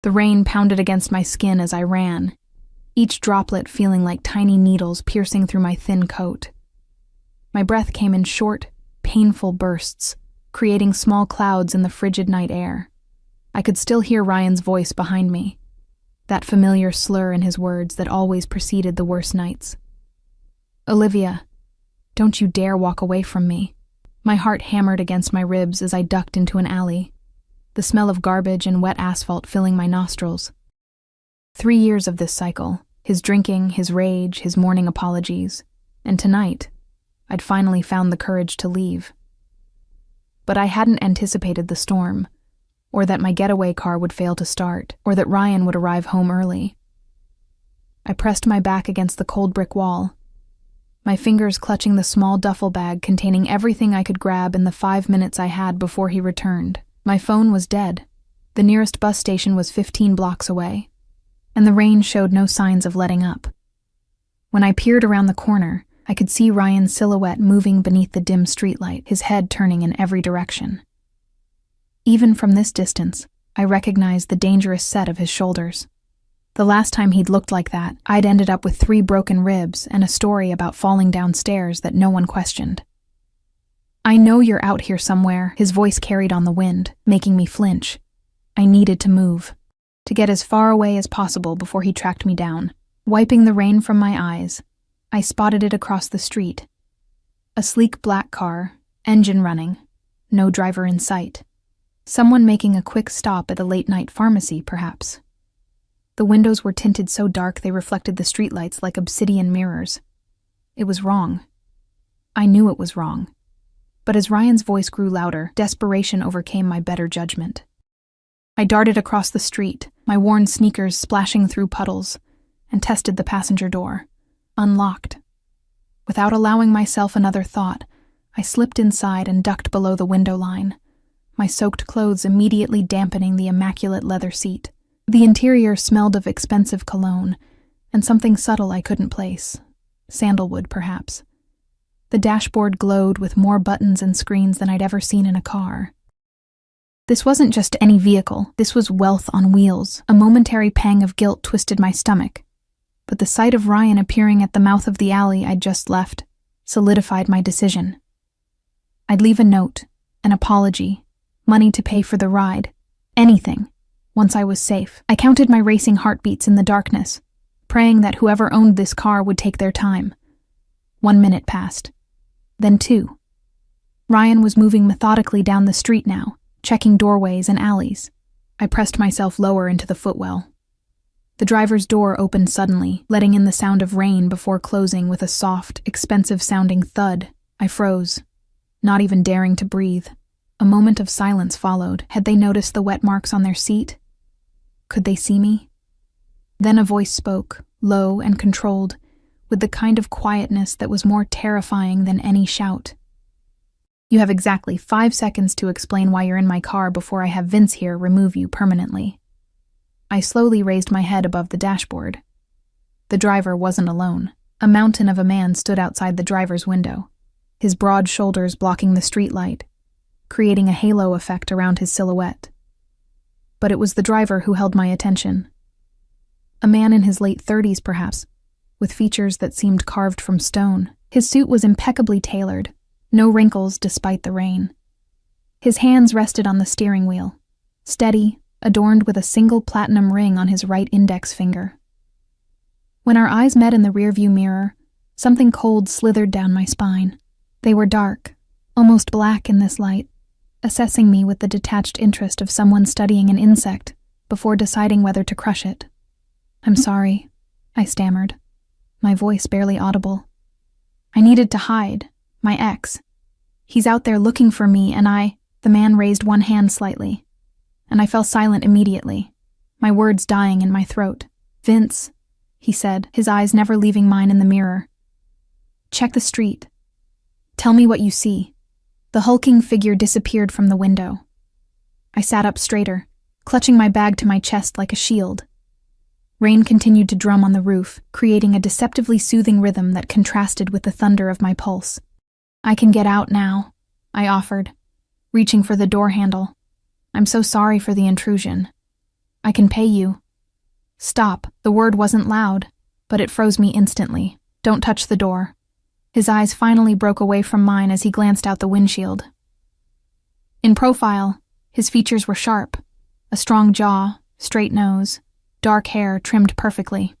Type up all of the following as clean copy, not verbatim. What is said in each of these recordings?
The rain pounded against my skin as I ran, each droplet feeling like tiny needles piercing through my thin coat. My breath came in short, painful bursts, creating small clouds in the frigid night air. I could still hear Ryan's voice behind me, that familiar slur in his words that always preceded the worst nights. "Olivia, don't you dare walk away from me." My heart hammered against my ribs as I ducked into an alley, the smell of garbage and wet asphalt filling my nostrils. 3 years of this cycle, his drinking, his rage, his morning apologies, and tonight, I'd finally found the courage to leave. But I hadn't anticipated the storm, or that my getaway car would fail to start, or that Ryan would arrive home early. I pressed my back against the cold brick wall, my fingers clutching the small duffel bag containing everything I could grab in the 5 minutes I had before he returned. My phone was dead. The nearest bus station was 15 blocks away, and the rain showed no signs of letting up. When I peered around the corner, I could see Ryan's silhouette moving beneath the dim streetlight, his head turning in every direction. Even from this distance, I recognized the dangerous set of his shoulders. The last time he'd looked like that, I'd ended up with 3 broken ribs and a story about falling downstairs that no one questioned. "I know you're out here somewhere," his voice carried on the wind, making me flinch. I needed to move, to get as far away as possible before he tracked me down. Wiping the rain from my eyes, I spotted it across the street. A sleek black car, engine running, no driver in sight. Someone making a quick stop at a late-night pharmacy, perhaps. The windows were tinted so dark they reflected the streetlights like obsidian mirrors. It was wrong. I knew it was wrong. But as Ryan's voice grew louder, desperation overcame my better judgment. I darted across the street, my worn sneakers splashing through puddles, and tested the passenger door. Unlocked. Without allowing myself another thought, I slipped inside and ducked below the window line, my soaked clothes immediately dampening the immaculate leather seat. The interior smelled of expensive cologne, and something subtle I couldn't place. Sandalwood, perhaps. The dashboard glowed with more buttons and screens than I'd ever seen in a car. This wasn't just any vehicle, this was wealth on wheels. A momentary pang of guilt twisted my stomach, but the sight of Ryan appearing at the mouth of the alley I'd just left solidified my decision. I'd leave a note, an apology, money to pay for the ride, anything. Once I was safe, I counted my racing heartbeats in the darkness, praying that whoever owned this car would take their time. 1 minute passed. Then 2. Ryan was moving methodically down the street now, checking doorways and alleys. I pressed myself lower into the footwell. The driver's door opened suddenly, letting in the sound of rain before closing with a soft, expensive-sounding thud. I froze, not even daring to breathe. A moment of silence followed. Had they noticed the wet marks on their seat? Could they see me? Then a voice spoke, low and controlled, with the kind of quietness that was more terrifying than any shout. "You have exactly 5 seconds to explain why you're in my car before I have Vince here remove you permanently." I slowly raised my head above the dashboard. The driver wasn't alone. A mountain of a man stood outside the driver's window, his broad shoulders blocking the streetlight, creating a halo effect around his silhouette. But it was the driver who held my attention. A man in his late 30s, perhaps, with features that seemed carved from stone. His suit was impeccably tailored, no wrinkles despite the rain. His hands rested on the steering wheel, steady, adorned with a single platinum ring on his right index finger. When our eyes met in the rearview mirror, something cold slithered down my spine. They were dark, almost black in this light, assessing me with the detached interest of someone studying an insect before deciding whether to crush it. "I'm sorry," I stammered, my voice barely audible. "I needed to hide. My ex. He's out there looking for me and I—" The man raised one hand slightly, and I fell silent immediately, my words dying in my throat. "Vince," he said, his eyes never leaving mine in the mirror. "Check the street. Tell me what you see." The hulking figure disappeared from the window. I sat up straighter, clutching my bag to my chest like a shield. Rain continued to drum on the roof, creating a deceptively soothing rhythm that contrasted with the thunder of my pulse. "I can get out now," I offered, reaching for the door handle. "I'm so sorry for the intrusion." I can pay you. Stop. The word wasn't loud, but it froze me instantly. Don't touch the door. His eyes finally broke away from mine as he glanced out the windshield. In profile, his features were sharp. A strong jaw, straight nose, dark hair trimmed perfectly.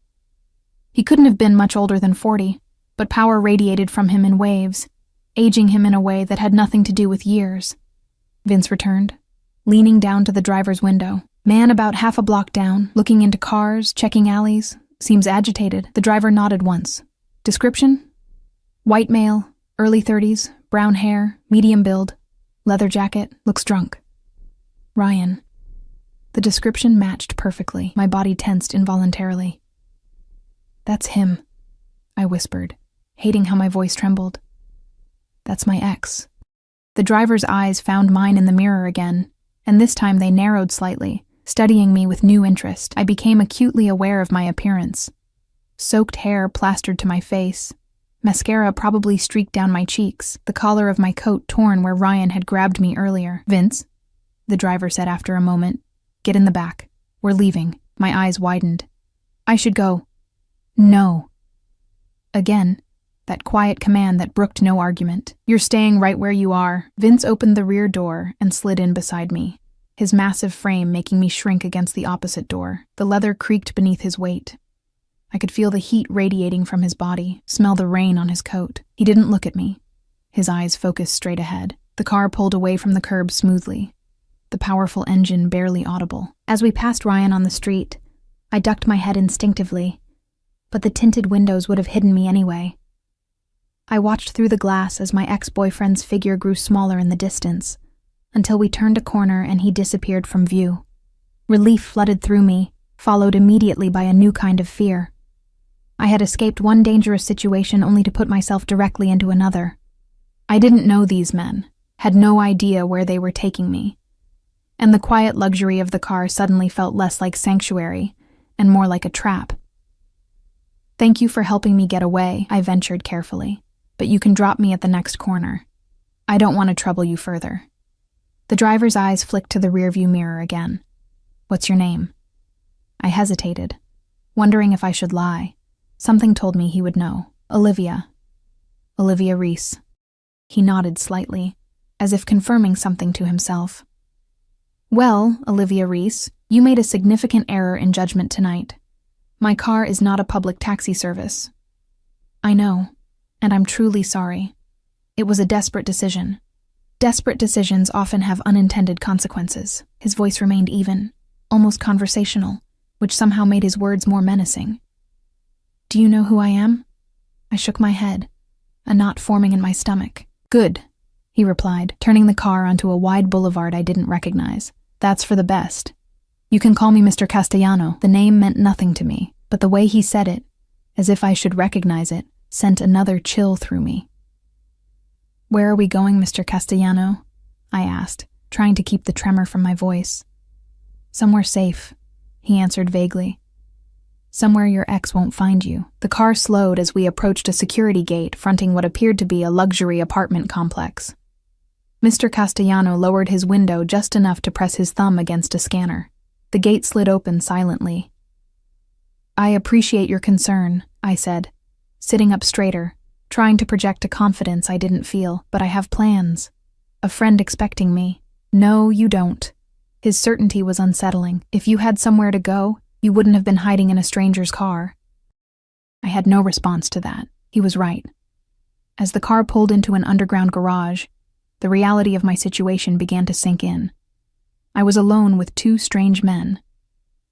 He couldn't have been much older than 40, but power radiated from him in waves, aging him in a way that had nothing to do with years. Vince returned, leaning down to the driver's window. Man about half a block down, looking into cars, checking alleys, seems agitated. The driver nodded once. Description? White male, early 30s, brown hair, medium build, leather jacket, looks drunk. Ryan. The description matched perfectly. My body tensed involuntarily. That's him, I whispered, hating how my voice trembled. That's my ex. The driver's eyes found mine in the mirror again, and this time they narrowed slightly, studying me with new interest. I became acutely aware of my appearance. Soaked hair plastered to my face, mascara probably streaked down my cheeks, the collar of my coat torn where Ryan had grabbed me earlier. Vince, the driver said after a moment, get in the back. We're leaving. My eyes widened. I should go. No. Again, that quiet command that brooked no argument. You're staying right where you are. Vince opened the rear door and slid in beside me, his massive frame making me shrink against the opposite door. The leather creaked beneath his weight. I could feel the heat radiating from his body, smell the rain on his coat. He didn't look at me. His eyes focused straight ahead. The car pulled away from the curb smoothly, the powerful engine barely audible. As we passed Ryan on the street, I ducked my head instinctively, but the tinted windows would have hidden me anyway. I watched through the glass as my ex-boyfriend's figure grew smaller in the distance, until we turned a corner and he disappeared from view. Relief flooded through me, followed immediately by a new kind of fear. I had escaped one dangerous situation only to put myself directly into another. I didn't know these men, had no idea where they were taking me, and the quiet luxury of the car suddenly felt less like sanctuary and more like a trap. Thank you for helping me get away, I ventured carefully, but you can drop me at the next corner. I don't want to trouble you further. The driver's eyes flicked to the rearview mirror again. What's your name? I hesitated, wondering if I should lie. Something told me he would know. Olivia. Olivia Reese. He nodded slightly, as if confirming something to himself. Well, Olivia Reese, you made a significant error in judgment tonight. My car is not a public taxi service. I know, and I'm truly sorry. It was a desperate decision. Desperate decisions often have unintended consequences. His voice remained even, almost conversational, which somehow made his words more menacing. Do you know who I am? I shook my head, a knot forming in my stomach. Good, he replied, turning the car onto a wide boulevard I didn't recognize. That's for the best. You can call me Mr. Castellano. The name meant nothing to me, but the way he said it, as if I should recognize it, sent another chill through me. Where are we going, Mr. Castellano? I asked, trying to keep the tremor from my voice. Somewhere safe, he answered vaguely. Somewhere your ex won't find you. The car slowed as we approached a security gate fronting what appeared to be a luxury apartment complex. Mr. Castellano lowered his window just enough to press his thumb against a scanner. The gate slid open silently. I appreciate your concern, I said, sitting up straighter, trying to project a confidence I didn't feel, but I have plans. A friend expecting me. No, you don't. His certainty was unsettling. If you had somewhere to go, you wouldn't have been hiding in a stranger's car. I had no response to that. He was right. As the car pulled into an underground garage, the reality of my situation began to sink in. I was alone with two strange men,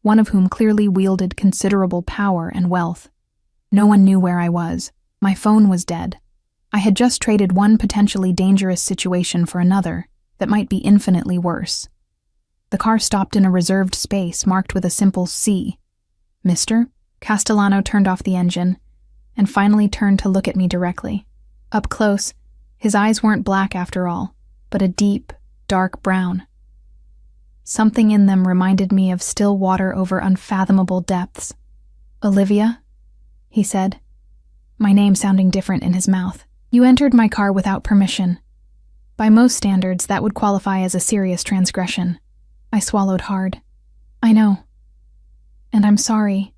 one of whom clearly wielded considerable power and wealth. No one knew where I was. My phone was dead. I had just traded one potentially dangerous situation for another that might be infinitely worse. The car stopped in a reserved space marked with a simple C. Mr. Castellano turned off the engine and finally turned to look at me directly. Up close, his eyes weren't black after all, but a deep, dark brown. Something in them reminded me of still water over unfathomable depths. Olivia, he said, my name sounding different in his mouth. You entered my car without permission. By most standards, that would qualify as a serious transgression. I swallowed hard. I know, And I'm sorry.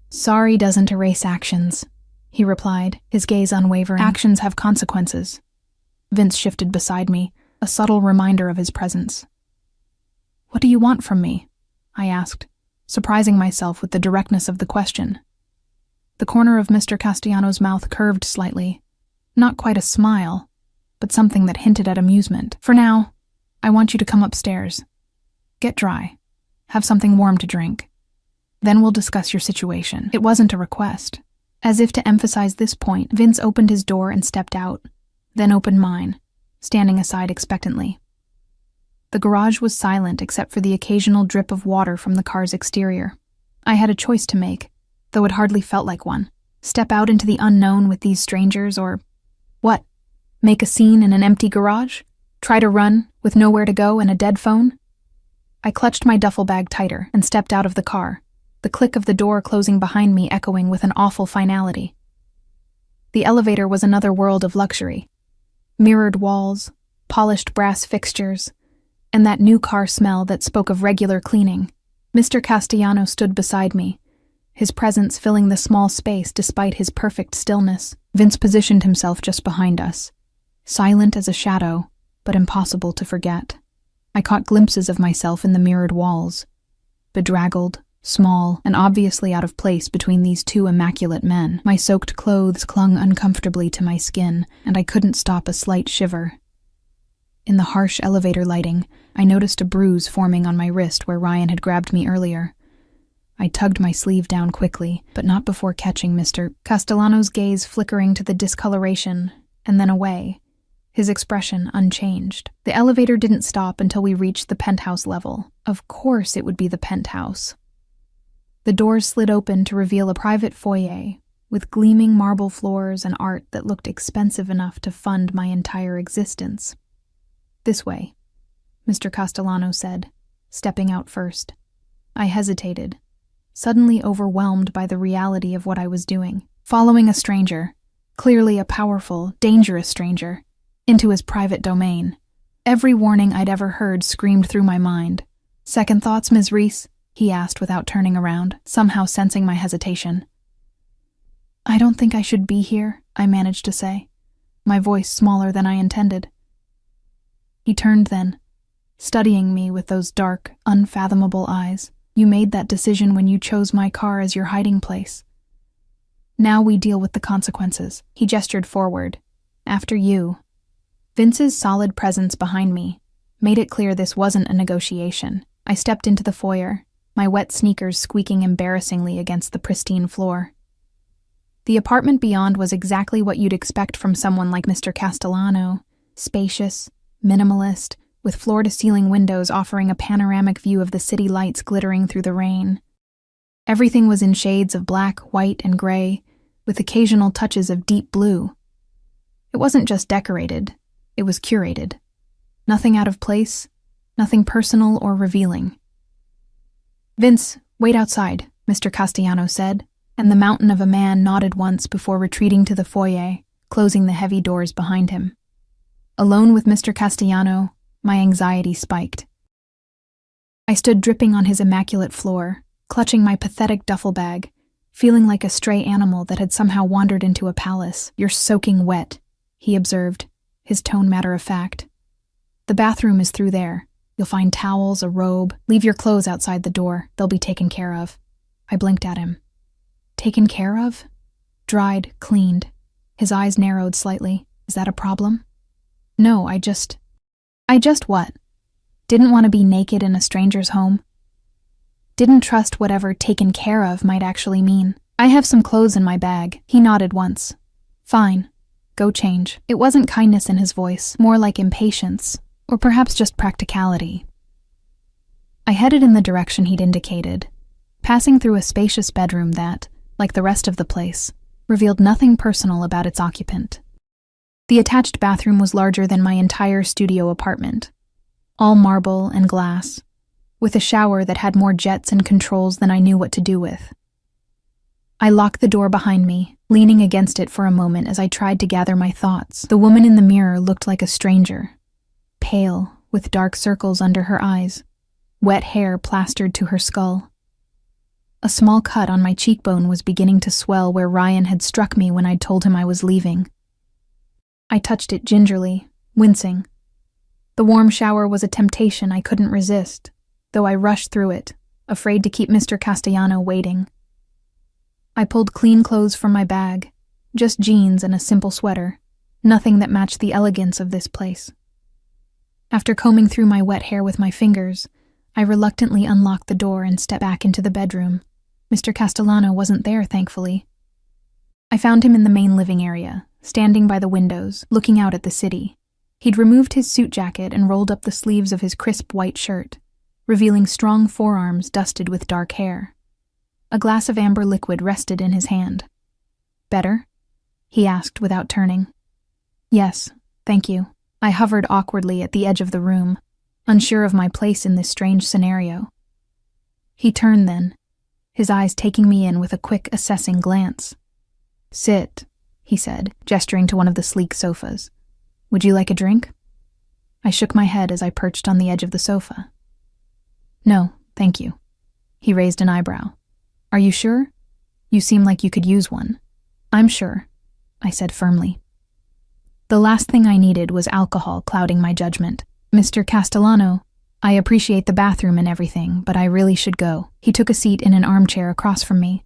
Sorry doesn't erase actions, he replied, his gaze unwavering. Actions have consequences. Vince shifted beside me, a subtle reminder of his presence. What do you want from me? I asked, surprising myself with the directness of the question. The corner of Mr. Castellano's mouth curved slightly, not quite a smile, but something that hinted at amusement. For now, I want you to come upstairs. Get dry. Have something warm to drink. Then we'll discuss your situation. It wasn't a request. As if to emphasize this point, Vince opened his door and stepped out, then opened mine, standing aside expectantly. The garage was silent except for the occasional drip of water from the car's exterior. I had a choice to make, though it hardly felt like one. Step out into the unknown with these strangers, or what? Make a scene in an empty garage? Try to run, with nowhere to go and a dead phone? I clutched my duffel bag tighter and stepped out of the car, the click of the door closing behind me echoing with an awful finality. The elevator was another world of luxury. Mirrored walls, polished brass fixtures, and that new car smell that spoke of regular cleaning. Mr. Castellano stood beside me, his presence filling the small space despite his perfect stillness. Vince positioned himself just behind us, silent as a shadow, but impossible to forget. I caught glimpses of myself in the mirrored walls, bedraggled, small, and obviously out of place between these two immaculate men. My soaked clothes clung uncomfortably to my skin, and I couldn't stop a slight shiver. In the harsh elevator lighting, I noticed a bruise forming on my wrist where Ryan had grabbed me earlier. I tugged my sleeve down quickly, but not before catching Mr. Castellano's gaze flickering to the discoloration, and then away, his expression unchanged. The elevator didn't stop until we reached the penthouse level. Of course it would be the penthouse. The doors slid open to reveal a private foyer, with gleaming marble floors and art that looked expensive enough to fund my entire existence. This way, Mr. Castellano said, stepping out first. I hesitated, suddenly overwhelmed by the reality of what I was doing. Following a stranger, clearly a powerful, dangerous stranger, into his private domain. Every warning I'd ever heard screamed through my mind. Second thoughts, Ms. Reese? He asked without turning around, somehow sensing my hesitation. I don't think I should be here, I managed to say, my voice smaller than I intended. He turned then, studying me with those dark, unfathomable eyes. You made that decision when you chose my car as your hiding place. Now we deal with the consequences. He gestured forward. After you. Vince's solid presence behind me made it clear this wasn't a negotiation. I stepped into the foyer, my wet sneakers squeaking embarrassingly against the pristine floor. The apartment beyond was exactly what you'd expect from someone like Mr. Castellano, spacious, minimalist, with floor-to-ceiling windows offering a panoramic view of the city lights glittering through the rain. Everything was in shades of black, white, and gray, with occasional touches of deep blue. It wasn't just decorated, it was curated. Nothing out of place, nothing personal or revealing. Vince, wait outside, Mr. Castellano said, and the mountain of a man nodded once before retreating to the foyer, closing the heavy doors behind him. Alone with Mr. Castellano, my anxiety spiked. I stood dripping on his immaculate floor, clutching my pathetic duffel bag, feeling like a stray animal that had somehow wandered into a palace. You're soaking wet, he observed, his tone matter-of-fact. The bathroom is through there. You'll find towels, a robe. Leave your clothes outside the door. They'll be taken care of. I blinked at him. Taken care of? Dried, cleaned. His eyes narrowed slightly. Is that a problem? No, I just what? Didn't want to be naked in a stranger's home. Didn't trust whatever taken care of might actually mean. I have some clothes in my bag. He nodded once. Fine. Go change. It wasn't kindness in his voice, more like impatience, or perhaps just practicality. I headed in the direction he'd indicated, passing through a spacious bedroom that, like the rest of the place, revealed nothing personal about its occupant. The attached bathroom was larger than my entire studio apartment, all marble and glass, with a shower that had more jets and controls than I knew what to do with. I locked the door behind me, leaning against it for a moment as I tried to gather my thoughts. The woman in the mirror looked like a stranger, pale, with dark circles under her eyes, wet hair plastered to her skull. A small cut on my cheekbone was beginning to swell where Ryan had struck me when I'd told him I was leaving. I touched it gingerly, wincing. The warm shower was a temptation I couldn't resist, though I rushed through it, afraid to keep Mr. Castellano waiting. I pulled clean clothes from my bag, just jeans and a simple sweater, nothing that matched the elegance of this place. After combing through my wet hair with my fingers, I reluctantly unlocked the door and stepped back into the bedroom. Mr. Castellano wasn't there, thankfully. I found him in the main living area, standing by the windows, looking out at the city. He'd removed his suit jacket and rolled up the sleeves of his crisp white shirt, revealing strong forearms dusted with dark hair. A glass of amber liquid rested in his hand. "Better?" he asked without turning. "Yes, thank you." I hovered awkwardly at the edge of the room, unsure of my place in this strange scenario. He turned then, his eyes taking me in with a quick, assessing glance. "Sit," he said, gesturing to one of the sleek sofas. "Would you like a drink?" I shook my head as I perched on the edge of the sofa. "No, thank you." He raised an eyebrow. "Are you sure? You seem like you could use one." "I'm sure," I said firmly. The last thing I needed was alcohol clouding my judgment. "Mr. Castellano, I appreciate the bathroom and everything, but I really should go." He took a seat in an armchair across from me,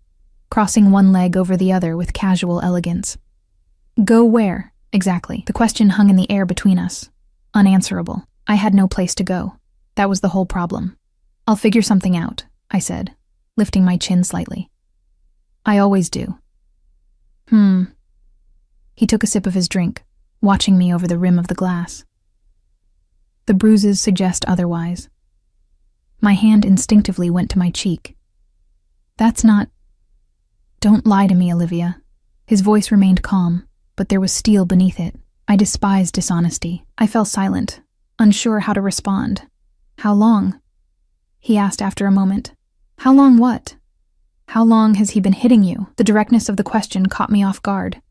crossing one leg over the other with casual elegance. "Go where, exactly?" The question hung in the air between us, unanswerable. I had no place to go. That was the whole problem. "I'll figure something out," I said, lifting my chin slightly. "I always do." He took a sip of his drink, watching me over the rim of the glass. The bruises suggest otherwise. My hand instinctively went to my cheek. "That's not—" "Don't lie to me, Olivia." His voice remained calm, but there was steel beneath it. I despise dishonesty. I fell silent, unsure how to respond. "How long?" he asked after a moment. "How long what? How long has he been hitting you?" The directness of the question caught me off guard.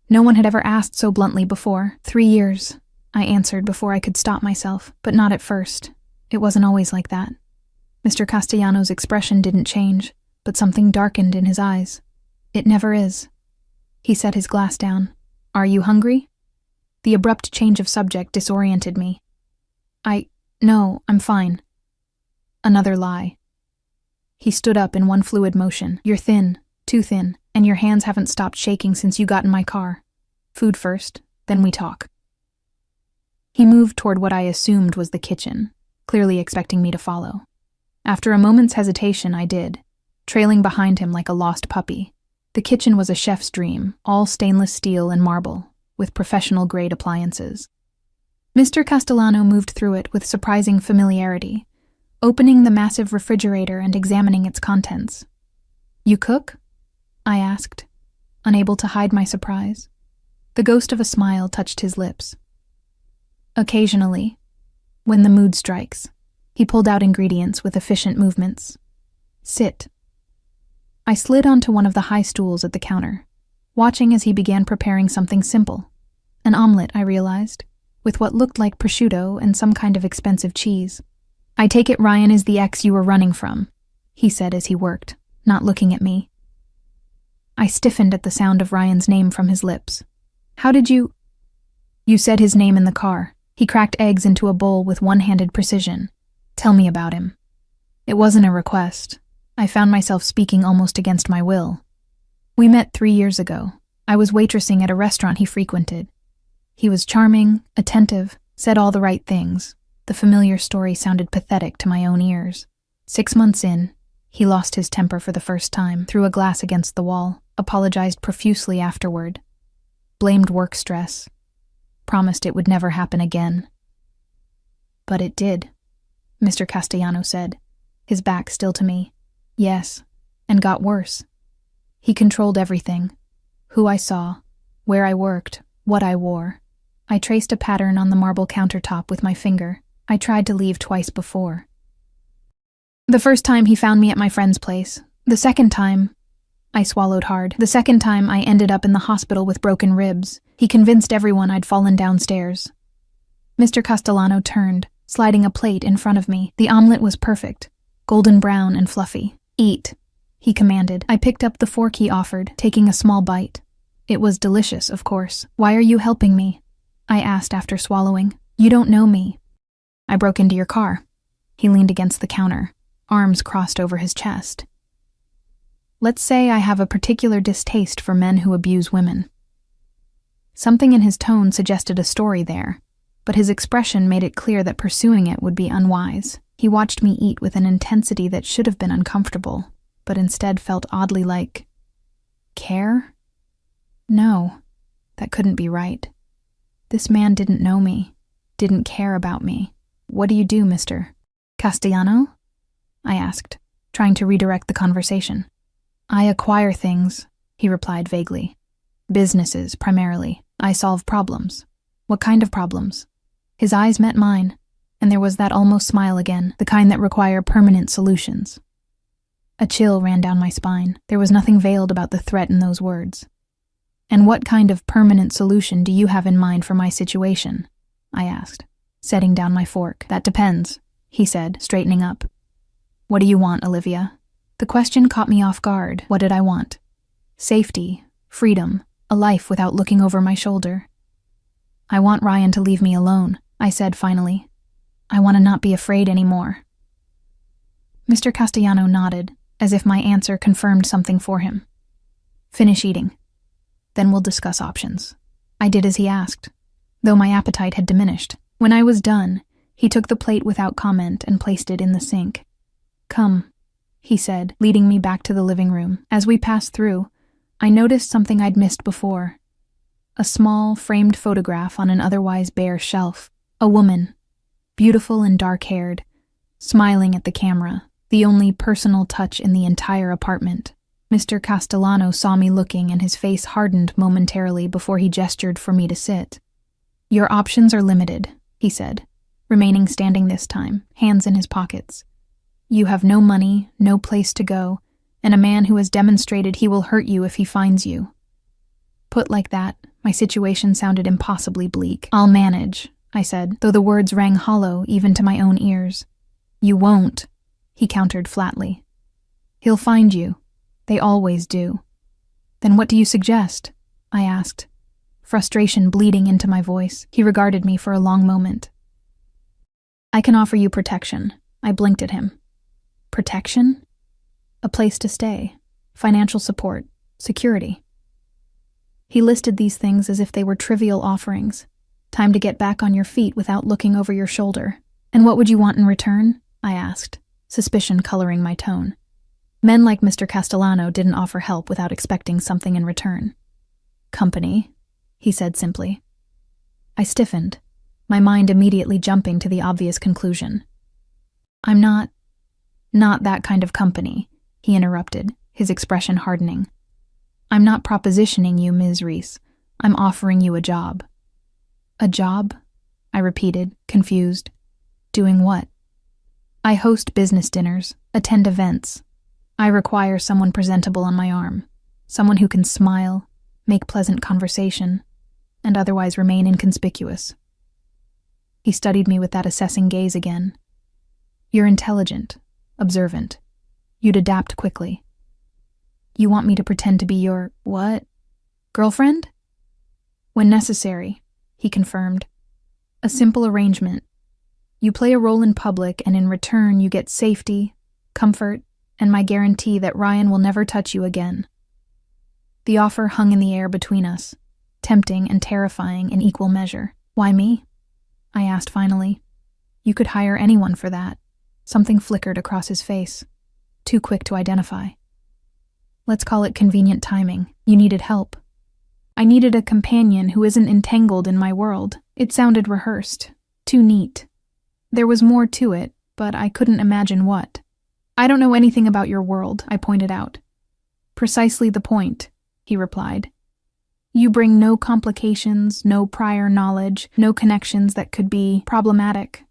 No one had ever asked so bluntly before. 3 years, I answered before I could stop myself, but not at first. It wasn't always like that. Mr. Castellano's expression didn't change, but something darkened in his eyes. "It never is." He set his glass down. "Are you hungry?" The abrupt change of subject disoriented me. No, I'm fine." Another lie. He stood up in one fluid motion. "You're thin, too thin, and your hands haven't stopped shaking since you got in my car. Food first, then we talk." He moved toward what I assumed was the kitchen, clearly expecting me to follow. After a moment's hesitation, I did, trailing behind him like a lost puppy. The kitchen was a chef's dream, all stainless steel and marble, with professional-grade appliances. Mr. Castellano moved through it with surprising familiarity, opening the massive refrigerator and examining its contents. "You cook?" I asked, unable to hide my surprise. The ghost of a smile touched his lips. "Occasionally, when the mood strikes." He pulled out ingredients with efficient movements. "Sit." I slid onto one of the high stools at the counter, watching as he began preparing something simple. An omelet, I realized, with what looked like prosciutto and some kind of expensive cheese. "I take it Ryan is the ex you were running from," he said as he worked, not looking at me. I stiffened at the sound of Ryan's name from his lips. "How did you—" "You said his name in the car." He cracked eggs into a bowl with one-handed precision. "Tell me about him." It wasn't a request. I found myself speaking almost against my will. "We met 3 years ago. I was waitressing at a restaurant he frequented. He was charming, attentive, said all the right things. The familiar story sounded pathetic to my own ears. 6 months in, he lost his temper for the first time, threw a glass against the wall, apologized profusely afterward, blamed work stress, promised it would never happen again." "But it did," Mr. Castellano said, his back still to me. "Yes, and got worse. He controlled everything. Who I saw, where I worked, what I wore. I traced a pattern on the marble countertop with my finger. I tried to leave twice before. The first time he found me at my friend's place. The second time—" I swallowed hard. "The second time I ended up in the hospital with broken ribs. He convinced everyone I'd fallen downstairs." Mr. Castellano turned, sliding a plate in front of me. The omelet was perfect, golden brown and fluffy. "Eat," he commanded. I picked up the fork he offered, taking a small bite. It was delicious, of course. Why are you helping me? I asked after swallowing. You don't know me. I broke into your car. He leaned against the counter, arms crossed over his chest. Let's say I have a particular distaste for men who abuse women. Something in his tone suggested a story there, but his expression made it clear that pursuing it would be unwise. He watched me eat with an intensity that should have been uncomfortable, but instead felt oddly like care? No, that couldn't be right. This man didn't know me, didn't care about me. What do you do, Mr. Castellano? I asked, trying to redirect the conversation. I acquire things, he replied vaguely. Businesses, primarily. I solve problems. What kind of problems? His eyes met mine, and there was that almost smile again, the kind that require permanent solutions. A chill ran down my spine. There was nothing veiled about the threat in those words. And what kind of permanent solution do you have in mind for my situation? I asked, setting down my fork. That depends, he said, straightening up. What do you want, Olivia? The question caught me off guard. What did I want? Safety, freedom, a life without looking over my shoulder. I want Ryan to leave me alone, I said finally. I want to not be afraid anymore. Mr. Castellano nodded, as if my answer confirmed something for him. Finish eating. Then we'll discuss options. I did as he asked, though my appetite had diminished. When I was done, he took the plate without comment and placed it in the sink. Come, he said, leading me back to the living room. As we passed through, I noticed something I'd missed before. A small, framed photograph on an otherwise bare shelf. A woman, beautiful and dark-haired, smiling at the camera, the only personal touch in the entire apartment. Mr. Castellano saw me looking and his face hardened momentarily before he gestured for me to sit. Your options are limited, he said, remaining standing this time, hands in his pockets. You have no money, no place to go, and a man who has demonstrated he will hurt you if he finds you. Put like that, my situation sounded impossibly bleak. I'll manage, I said, though the words rang hollow even to my own ears. You won't, he countered flatly. He'll find you. They always do. Then what do you suggest? I asked, frustration bleeding into my voice. He regarded me for a long moment. I can offer you protection. I blinked at him. Protection? A place to stay, financial support, security. He listed these things as if they were trivial offerings. Time to get back on your feet without looking over your shoulder. And what would you want in return? I asked, suspicion coloring my tone. Men like Mr. Castellano didn't offer help without expecting something in return. Company, he said simply. I stiffened, my mind immediately jumping to the obvious conclusion. I'm not that kind of company, he interrupted, his expression hardening. I'm not propositioning you, Ms. Reese. I'm offering you a job. A job? I repeated, confused. Doing what? I host business dinners, attend events. I require someone presentable on my arm, someone who can smile, make pleasant conversation, and otherwise remain inconspicuous. He studied me with that assessing gaze again. You're intelligent, observant. You'd adapt quickly. You want me to pretend to be your, what? Girlfriend? When necessary, he confirmed. A simple arrangement. You play a role in public, and in return you get safety, comfort, and my guarantee that Ryan will never touch you again. The offer hung in the air between us, tempting and terrifying in equal measure. Why me? I asked finally. You could hire anyone for that. Something flickered across his face, too quick to identify. Let's call it convenient timing. You needed help. I needed a companion who isn't entangled in my world. It sounded rehearsed, too neat. There was more to it, but I couldn't imagine what. I don't know anything about your world, I pointed out. Precisely the point, he replied. You bring no complications, no prior knowledge, no connections that could be problematic.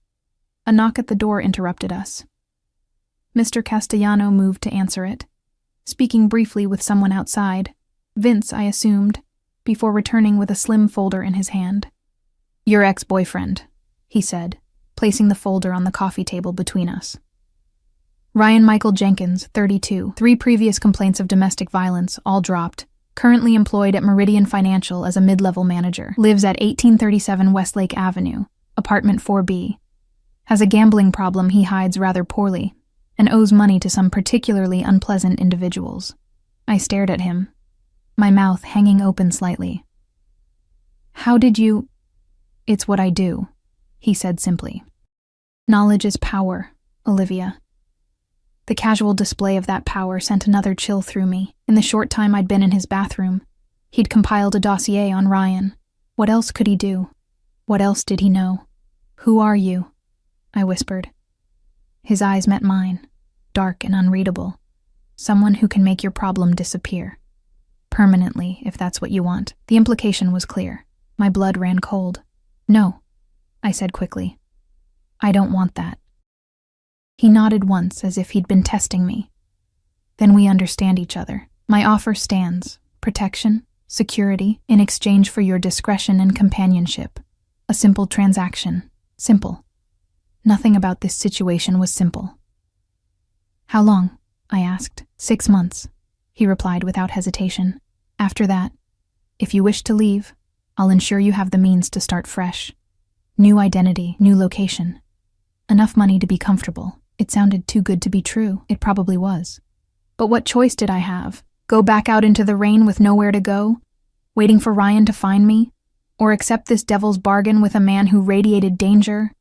A knock at the door interrupted us. Mr. Castellano moved to answer it, speaking briefly with someone outside, Vince, I assumed, before returning with a slim folder in his hand. Your ex-boyfriend, he said, placing the folder on the coffee table between us. Ryan Michael Jenkins, 32, 3 previous complaints of domestic violence, all dropped. Currently employed at Meridian Financial as a mid-level manager. Lives at 1837 Westlake Avenue, apartment 4B. Has a gambling problem he hides rather poorly, and owes money to some particularly unpleasant individuals. I stared at him, my mouth hanging open slightly. How did you— It's what I do, he said simply. Knowledge is power, Olivia. The casual display of that power sent another chill through me. In the short time I'd been in his bathroom, he'd compiled a dossier on Ryan. What else could he do? What else did he know? Who are you? I whispered. His eyes met mine, dark and unreadable. Someone who can make your problem disappear. Permanently, if that's what you want. The implication was clear. My blood ran cold. No, I said quickly. I don't want that. He nodded once as if he'd been testing me. Then we understand each other. My offer stands. Protection, security, in exchange for your discretion and companionship. A simple transaction. Simple. Nothing about this situation was simple. How long? I asked. 6 months, he replied without hesitation. After that, if you wish to leave, I'll ensure you have the means to start fresh. New identity, new location. Enough money to be comfortable. It sounded too good to be true. It probably was. But what choice did I have? Go back out into the rain with nowhere to go? Waiting for Ryan to find me? Or accept this devil's bargain with a man who radiated danger,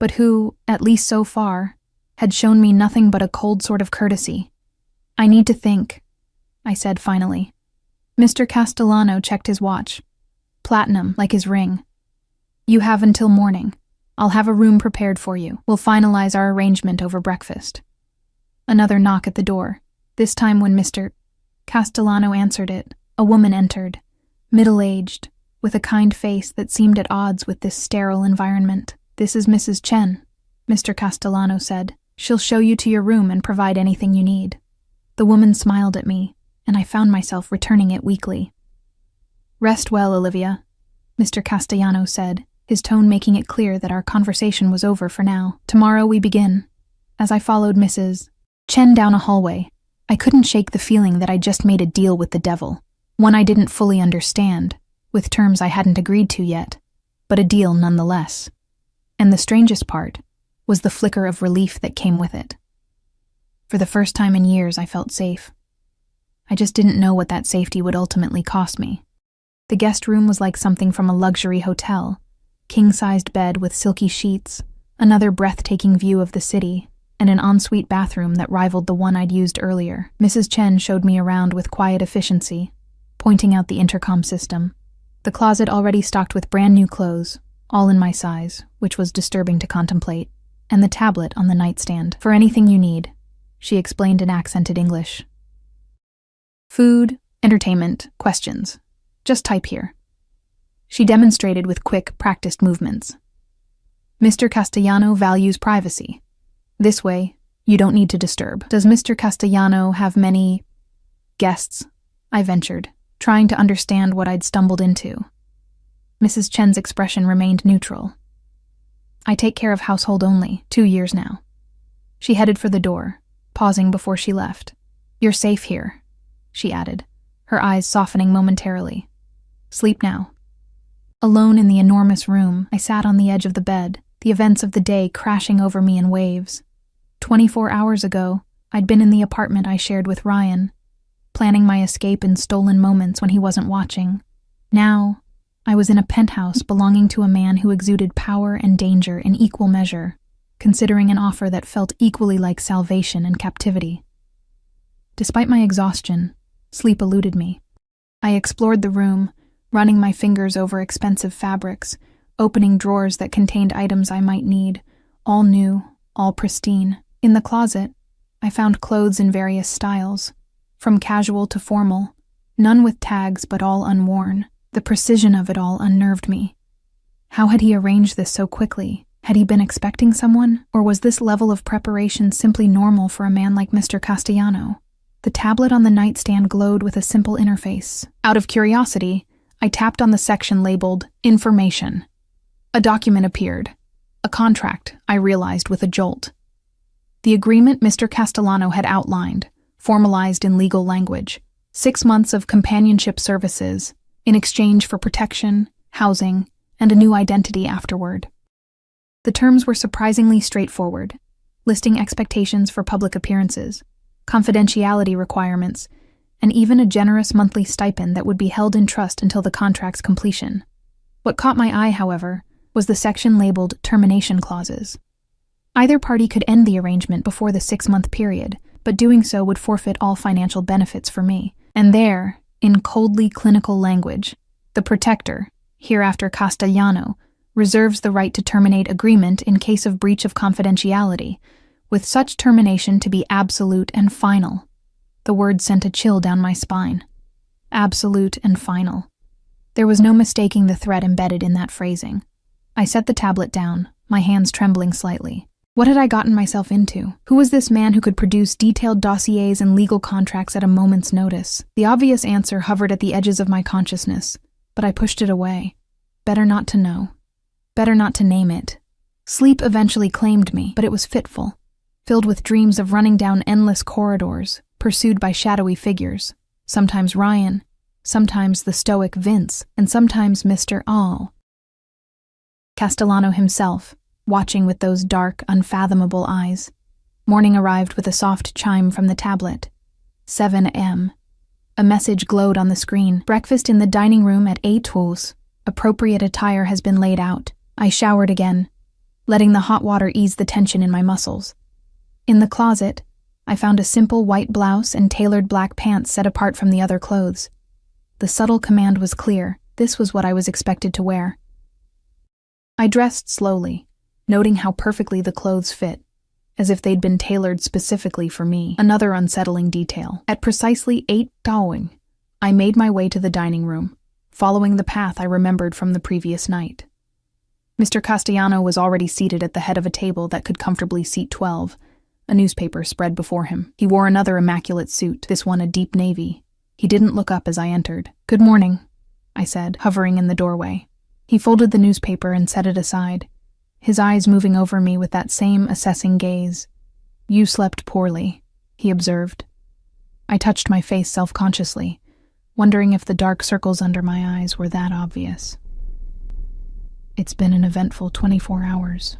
but who, at least so far, had shown me nothing but a cold sort of courtesy? I need to think, I said finally. Mr. Castellano checked his watch. Platinum, like his ring. You have until morning. I'll have a room prepared for you. We'll finalize our arrangement over breakfast. Another knock at the door. This time when Mr. Castellano answered it, a woman entered, middle-aged, with a kind face that seemed at odds with this sterile environment. This is Mrs. Chen, Mr. Castellano said. She'll show you to your room and provide anything you need. The woman smiled at me, and I found myself returning it weakly. Rest well, Olivia, Mr. Castellano said, his tone making it clear that our conversation was over for now. Tomorrow we begin. As I followed Mrs. Chen down a hallway, I couldn't shake the feeling that I'd just made a deal with the devil, one I didn't fully understand, with terms I hadn't agreed to yet, but a deal nonetheless. And the strangest part was the flicker of relief that came with it. For the first time in years, I felt safe. I just didn't know what that safety would ultimately cost me. The guest room was like something from a luxury hotel, king-sized bed with silky sheets, another breathtaking view of the city, and an ensuite bathroom that rivaled the one I'd used earlier. Mrs. Chen showed me around with quiet efficiency, pointing out the intercom system. The closet already stocked with brand new clothes, all in my size, which was disturbing to contemplate, and the tablet on the nightstand. For anything you need, she explained in accented English. Food, entertainment, questions. Just type here. She demonstrated with quick, practiced movements. Mr. Castellano values privacy. This way, you don't need to disturb. Does Mr. Castellano have many guests? I ventured, trying to understand what I'd stumbled into. Mrs. Chen's expression remained neutral. I take care of household only, 2 years now. She headed for the door, pausing before she left. You're safe here, she added, her eyes softening momentarily. Sleep now. Alone in the enormous room, I sat on the edge of the bed, the events of the day crashing over me in waves. 24 hours ago, I'd been in the apartment I shared with Ryan, planning my escape in stolen moments when he wasn't watching. Now, I was in a penthouse belonging to a man who exuded power and danger in equal measure, considering an offer that felt equally like salvation and captivity. Despite my exhaustion, sleep eluded me. I explored the room, running my fingers over expensive fabrics, opening drawers that contained items I might need, all new, all pristine. In the closet, I found clothes in various styles, from casual to formal, none with tags but all unworn. The precision of it all unnerved me. How had he arranged this so quickly? Had he been expecting someone, or was this level of preparation simply normal for a man like Mr. Castellano? The tablet on the nightstand glowed with a simple interface. Out of curiosity, I tapped on the section labeled Information. A document appeared. A contract, I realized with a jolt. The agreement Mr. Castellano had outlined, formalized in legal language, 6 months of companionship services in exchange for protection, housing, and a new identity afterward. The terms were surprisingly straightforward, listing expectations for public appearances, confidentiality requirements, and even a generous monthly stipend that would be held in trust until the contract's completion. What caught my eye, however, was the section labeled termination clauses. Either party could end the arrangement before the 6-month period, but doing so would forfeit all financial benefits for me. And there, in coldly clinical language, the protector, hereafter Castellano, reserves the right to terminate agreement in case of breach of confidentiality, with such termination to be absolute and final. The word sent a chill down my spine. Absolute and final. There was no mistaking the threat embedded in that phrasing. I set the tablet down, my hands trembling slightly. What had I gotten myself into? Who was this man who could produce detailed dossiers and legal contracts at a moment's notice? The obvious answer hovered at the edges of my consciousness, but I pushed it away. Better not to know. Better not to name it. Sleep eventually claimed me, but it was fitful, filled with dreams of running down endless corridors, pursued by shadowy figures, sometimes Ryan, sometimes the stoic Vince, and sometimes Mr. All. Castellano himself, watching with those dark, unfathomable eyes. Morning arrived with a soft chime from the tablet. 7 a.m. A message glowed on the screen. Breakfast in the dining room at 8:00. Appropriate attire has been laid out. I showered again, letting the hot water ease the tension in my muscles. In the closet, I found a simple white blouse and tailored black pants set apart from the other clothes. The subtle command was clear. This was what I was expected to wear. I dressed slowly, noting how perfectly the clothes fit, as if they'd been tailored specifically for me. Another unsettling detail. At precisely 8:00, I made my way to the dining room, following the path I remembered from the previous night. Mr. Castellano was already seated at the head of a table that could comfortably seat 12, a newspaper spread before him. He wore another immaculate suit, this one a deep navy. He didn't look up as I entered. "Good morning," I said, hovering in the doorway. He folded the newspaper and set it aside, his eyes moving over me with that same assessing gaze. "You slept poorly," he observed. I touched my face self-consciously, wondering if the dark circles under my eyes were that obvious. "It's been an eventful 24 hours.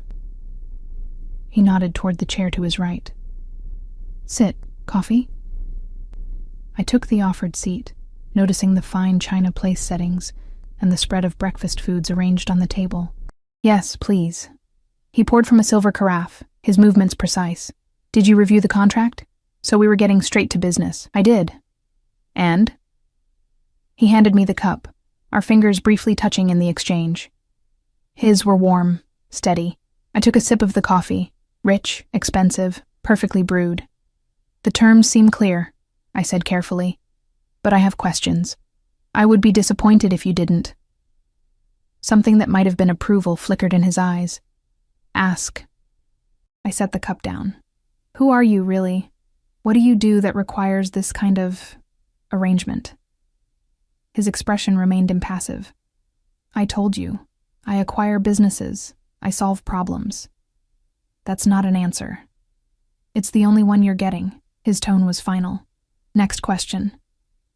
He nodded toward the chair to his right. "Sit. Coffee?" I took the offered seat, noticing the fine china place settings and the spread of breakfast foods arranged on the table. "Yes, please." He poured from a silver carafe, his movements precise. "Did you review the contract?" So we were getting straight to business. "I did." "And?" He handed me the cup, our fingers briefly touching in the exchange. His were warm, steady. I took a sip of the coffee, rich, expensive, perfectly brewed. "The terms seem clear," I said carefully, "but I have questions. I would be disappointed if you didn't." Something that might have been approval flickered in his eyes. "Ask." I set the cup down. "Who are you, really? What do you do that requires this kind of arrangement?" His expression remained impassive. "I told you. I acquire businesses. I solve problems." "That's not an answer." "It's the only one you're getting." His tone was final. "Next question."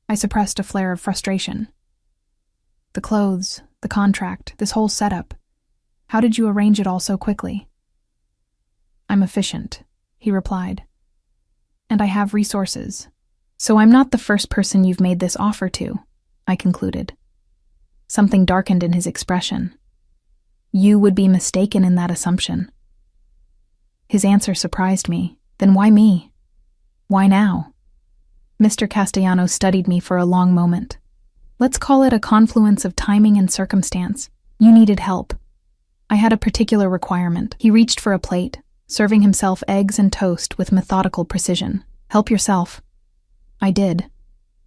I suppressed a flare of frustration. "The clothes, the contract, this whole setup. How did you arrange it all so quickly?" "I'm efficient," he replied. "And I have resources. So I'm not the first person you've made this offer to," I concluded. Something darkened in his expression. "You would be mistaken in that assumption." His answer surprised me. Then why me? Why now? Mr. Castellano studied me for a long moment. "Let's call it a confluence of timing and circumstance. You needed help. I had a particular requirement." He reached for a plate, serving himself eggs and toast with methodical precision. "Help yourself." I did,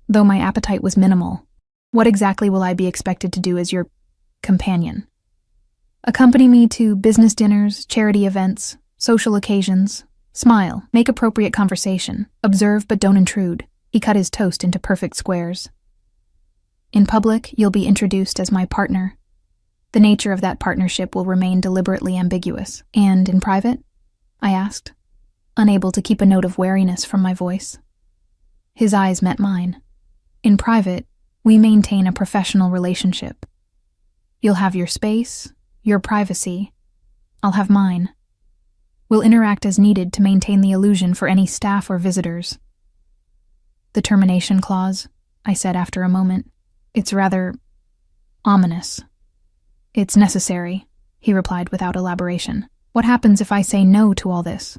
though my appetite was minimal. "What exactly will I be expected to do as your companion?" "Accompany me to business dinners, charity events, social occasions. Smile, make appropriate conversation. Observe but don't intrude." He cut his toast into perfect squares. "In public, you'll be introduced as my partner. The nature of that partnership will remain deliberately ambiguous." "And in private?" I asked. unable to keep a note of wariness from my voice. His eyes met mine. In private, we maintain a professional relationship. You'll have your space, your privacy. I'll have mine. We'll interact as needed to maintain the illusion for any staff or visitors. The termination clause, I said after a moment. It's rather ominous. It's necessary, he replied without elaboration. What happens if I say no to all this?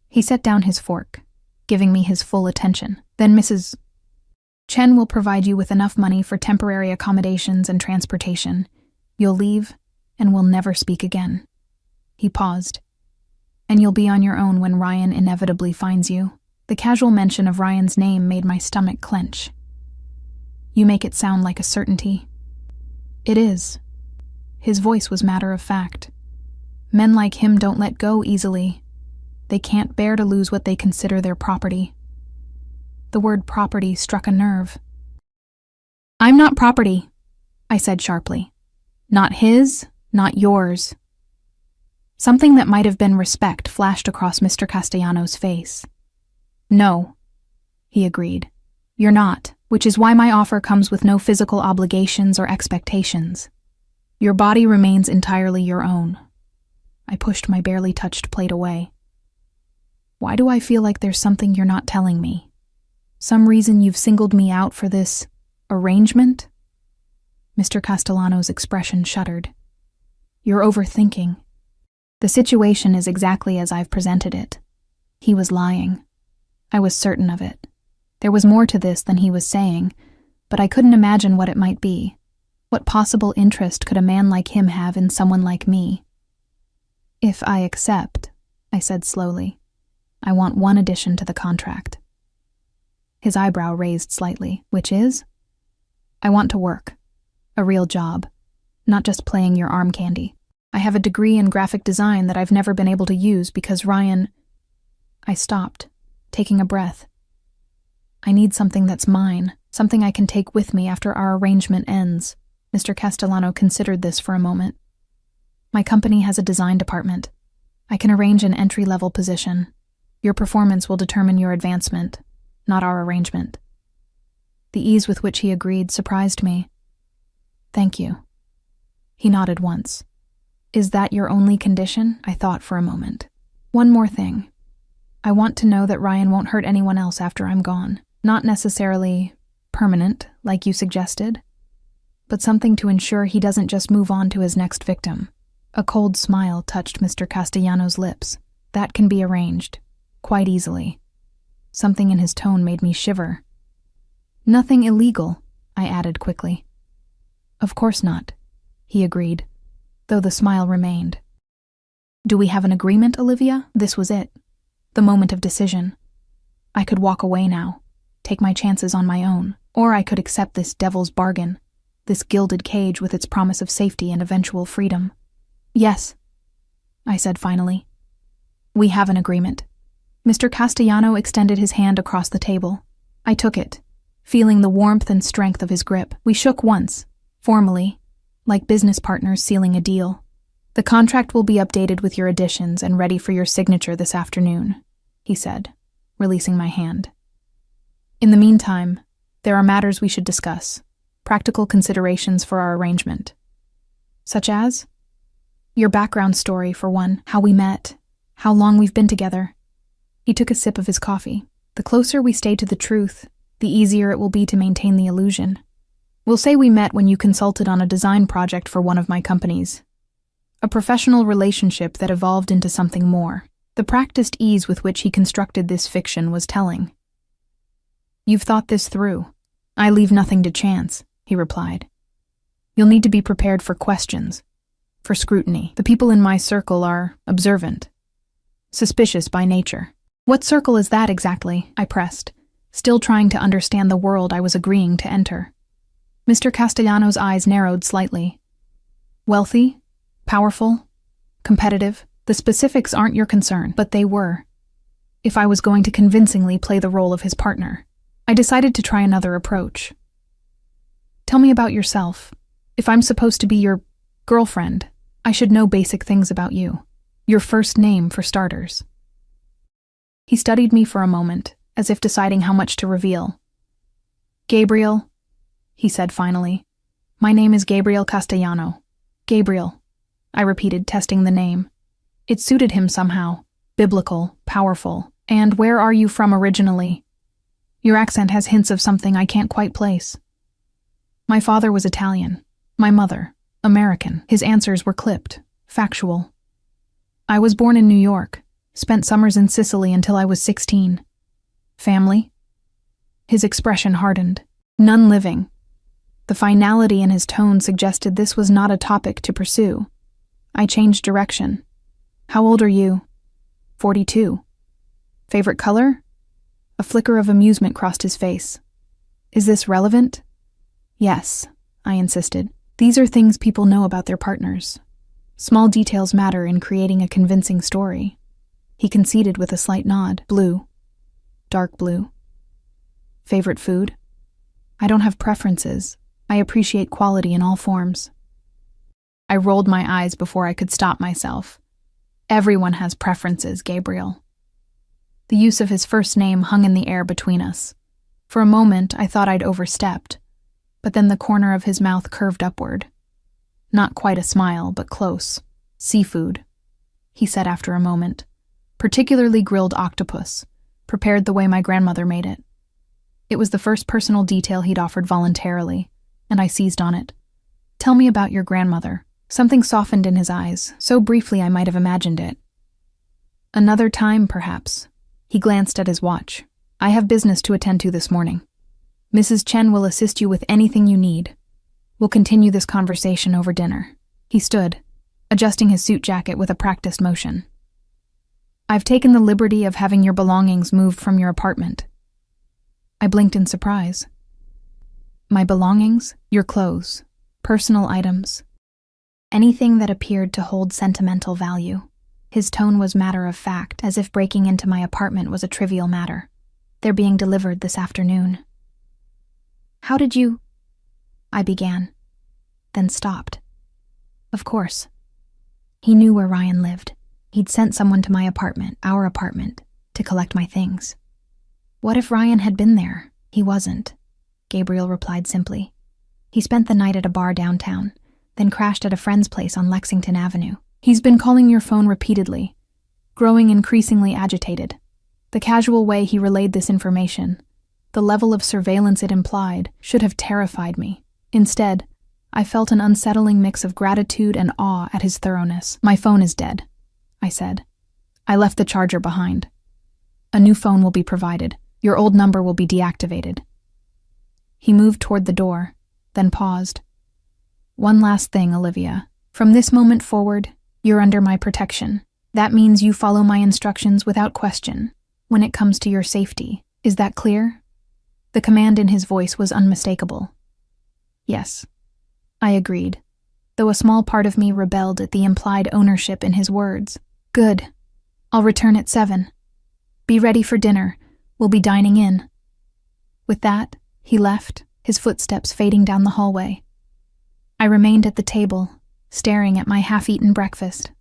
He set down his fork, giving me his full attention. Then Mrs. Chen will provide you with enough money for temporary accommodations and transportation. You'll leave, and we'll never speak again. He paused. And you'll be on your own when Ryan inevitably finds you. The casual mention of Ryan's name made my stomach clench. You make it sound like a certainty. It is. His voice was matter of fact. Men like him don't let go easily. They can't bear to lose what they consider their property. The word property struck a nerve. I'm not property, I said sharply. Not his, not yours. Something that might have been respect flashed across Mr. Castellanos' face. No, he agreed. You're not, which is why my offer comes with no physical obligations or expectations. Your body remains entirely your own. I pushed my barely touched plate away. Why do I feel like there's something you're not telling me? Some reason you've singled me out for this arrangement? Mr. Castellanos' expression shuddered. You're overthinking. The situation is exactly as I've presented it. He was lying. I was certain of it. There was more to this than he was saying, but I couldn't imagine what it might be. What possible interest could a man like him have in someone like me? If I accept, I said slowly, I want one addition to the contract. His eyebrow raised slightly, which is? I want to work. A real job. Not just playing your arm candy. I have a degree in graphic design that I've never been able to use because Ryan... I stopped, taking a breath. I need something that's mine, something I can take with me after our arrangement ends. Mr. Castellano considered this for a moment. My company has a design department. I can arrange an entry-level position. Your performance will determine your advancement, not our arrangement. The ease with which he agreed surprised me. Thank you. He nodded once. Is that your only condition? I thought for a moment. One more thing. I want to know that Ryan won't hurt anyone else after I'm gone. Not necessarily permanent, like you suggested, but something to ensure he doesn't just move on to his next victim. A cold smile touched Mr. Castellanos' lips. That can be arranged, quite easily. Something in his tone made me shiver. Nothing illegal, I added quickly. Of course not, he agreed, though the smile remained. Do we have an agreement, Olivia? This was it. The moment of decision. I could walk away now, take my chances on my own, or I could accept this devil's bargain, this gilded cage with its promise of safety and eventual freedom. Yes, I said finally. We have an agreement. Mr. Castellano extended his hand across the table. I took it, feeling the warmth and strength of his grip. We shook once, formally, like business partners sealing a deal. The contract will be updated with your additions and ready for your signature this afternoon, he said, releasing my hand. In the meantime, there are matters we should discuss, practical considerations for our arrangement. Such as? Your background story, for one, how we met, how long we've been together. He took a sip of his coffee. The closer we stay to the truth, the easier it will be to maintain the illusion. We'll say we met when you consulted on a design project for one of my companies. A professional relationship that evolved into something more. The practiced ease with which he constructed this fiction was telling. You've thought this through. I leave nothing to chance, he replied. You'll need to be prepared for questions, for scrutiny. The people in my circle are observant, suspicious by nature. What circle is that exactly? I pressed, still trying to understand the world I was agreeing to enter. Mr. Castellanos' eyes narrowed slightly. Wealthy? Powerful? Competitive? The specifics aren't your concern, but they were. If I was going to convincingly play the role of his partner, I decided to try another approach. Tell me about yourself. If I'm supposed to be your girlfriend, I should know basic things about you. Your first name, for starters. He studied me for a moment, as if deciding how much to reveal. "Gabriel," he said finally. "My name is Gabriel Castellano." "Gabriel," I repeated, testing the name. It suited him somehow. Biblical, powerful. "And where are you from originally? Your accent has hints of something I can't quite place." "My father was Italian. My mother, American." His answers were clipped, factual. "I was born in New York, spent summers in Sicily until I was 16. Family?" His expression hardened. "None living." The finality in his tone suggested this was not a topic to pursue. I changed direction. "How old are you?" 42. "Favorite color?" A flicker of amusement crossed his face. "Is this relevant?" "Yes," I insisted. "These are things people know about their partners. Small details matter in creating a convincing story." He conceded with a slight nod. "Blue. Dark blue." "Favorite food?" "I don't have preferences. I appreciate quality in all forms." I rolled my eyes before I could stop myself. "Everyone has preferences, Gabriel." The use of his first name hung in the air between us. For a moment, I thought I'd overstepped, but then the corner of his mouth curved upward. Not quite a smile, but close. "Seafood," he said after a moment. "Particularly grilled octopus, prepared the way my grandmother made it." It was the first personal detail he'd offered voluntarily, and I seized on it. "Tell me about your grandmother." Something softened in his eyes, so briefly I might have imagined it. "Another time, perhaps." He glanced at his watch. "I have business to attend to this morning. Mrs. Chen will assist you with anything you need. We'll continue this conversation over dinner." He stood, adjusting his suit jacket with a practiced motion. "I've taken the liberty of having your belongings moved from your apartment." I blinked in surprise. "My belongings? Your clothes, personal items, anything that appeared to hold sentimental value." His tone was matter-of-fact, as if breaking into my apartment was a trivial matter. "They're being delivered this afternoon." "How did you—" I began, then stopped. Of course. He knew where Ryan lived. He'd sent someone to my apartment, our apartment, to collect my things. What if Ryan had been there? He wasn't, Gabriel replied simply. He spent the night at a bar downtown, then crashed at a friend's place on Lexington Avenue. "He's been calling your phone repeatedly, growing increasingly agitated." The casual way he relayed this information, the level of surveillance it implied, should have terrified me. Instead, I felt an unsettling mix of gratitude and awe at his thoroughness. "My phone is dead," I said. "I left the charger behind. A new phone will be provided. Your old number will be deactivated." He moved toward the door, then paused. "One last thing, Olivia. From this moment forward, you're under my protection. That means you follow my instructions without question when it comes to your safety. Is that clear?" The command in his voice was unmistakable. "Yes," I agreed, though a small part of me rebelled at the implied ownership in his words. "Good. I'll return at 7. Be ready for dinner. We'll be dining in." With that, he left, his footsteps fading down the hallway. I remained at the table, staring at my half-eaten breakfast.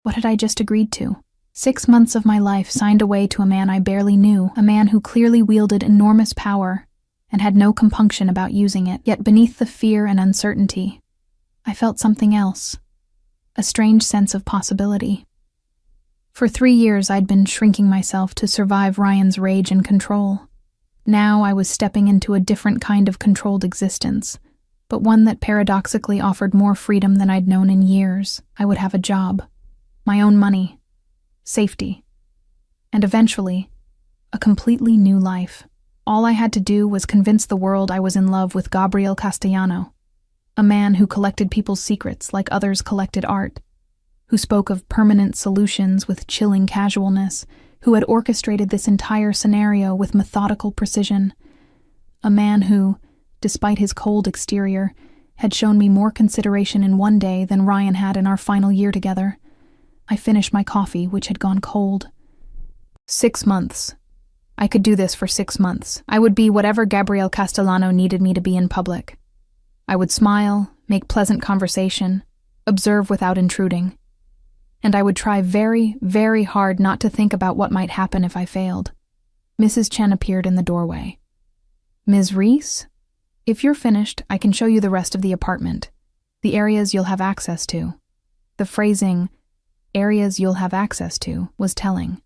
What had I just agreed to? 6 months of my life signed away to a man I barely knew, a man who clearly wielded enormous power and had no compunction about using it. Yet beneath the fear and uncertainty, I felt something else, a strange sense of possibility. For 3 years I'd been shrinking myself to survive Ryan's rage and control. Now I was stepping into a different kind of controlled existence, but one that paradoxically offered more freedom than I'd known in years. I would have a job, my own money, safety, and eventually, a completely new life. All I had to do was convince the world I was in love with Gabriel Castellano, a man who collected people's secrets like others collected art, who spoke of permanent solutions with chilling casualness, who had orchestrated this entire scenario with methodical precision, a man who, despite his cold exterior, had shown me more consideration in one day than Ryan had in our final year together. I finished my coffee, which had gone cold. 6 months. I could do this for 6 months. I would be whatever Gabriel Castellano needed me to be in public. I would smile, make pleasant conversation, observe without intruding. and I would try very, very hard not to think about what might happen if I failed. Mrs. Chen appeared in the doorway. "Ms. Reese? If you're finished, I can show you the rest of the apartment. The areas you'll have access to." The phrasing, "areas you'll have access to," was telling.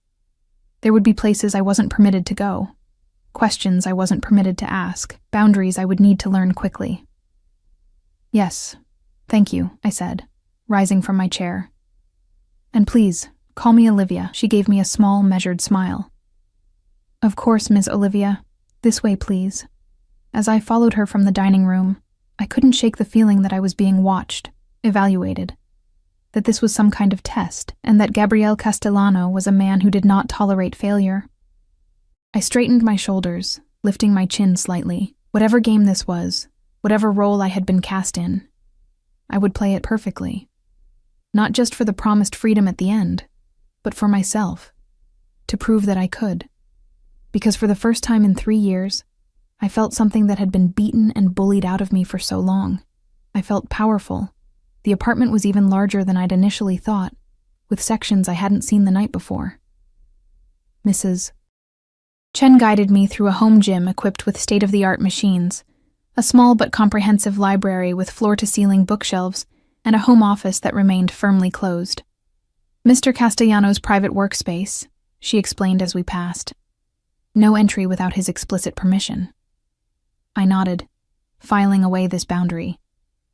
There would be places I wasn't permitted to go, questions I wasn't permitted to ask, boundaries I would need to learn quickly. "Yes, thank you," I said, rising from my chair. "And please, call me Olivia." She gave me a small, measured smile. "Of course, Miss Olivia. This way, please." As I followed her from the dining room, I couldn't shake the feeling that I was being watched, evaluated, that this was some kind of test, and that Gabriel Castellano was a man who did not tolerate failure. I straightened my shoulders, lifting my chin slightly. Whatever game this was, whatever role I had been cast in, I would play it perfectly. Not just for the promised freedom at the end, but for myself, to prove that I could. Because for the first time in 3 years, I felt something that had been beaten and bullied out of me for so long. I felt powerful. The apartment was even larger than I'd initially thought, with sections I hadn't seen the night before. Mrs. Chen guided me through a home gym equipped with state-of-the-art machines, a small but comprehensive library with floor-to-ceiling bookshelves, and a home office that remained firmly closed. "Mr. Castellano's private workspace," she explained as we passed. "No entry without his explicit permission." I nodded, filing away this boundary.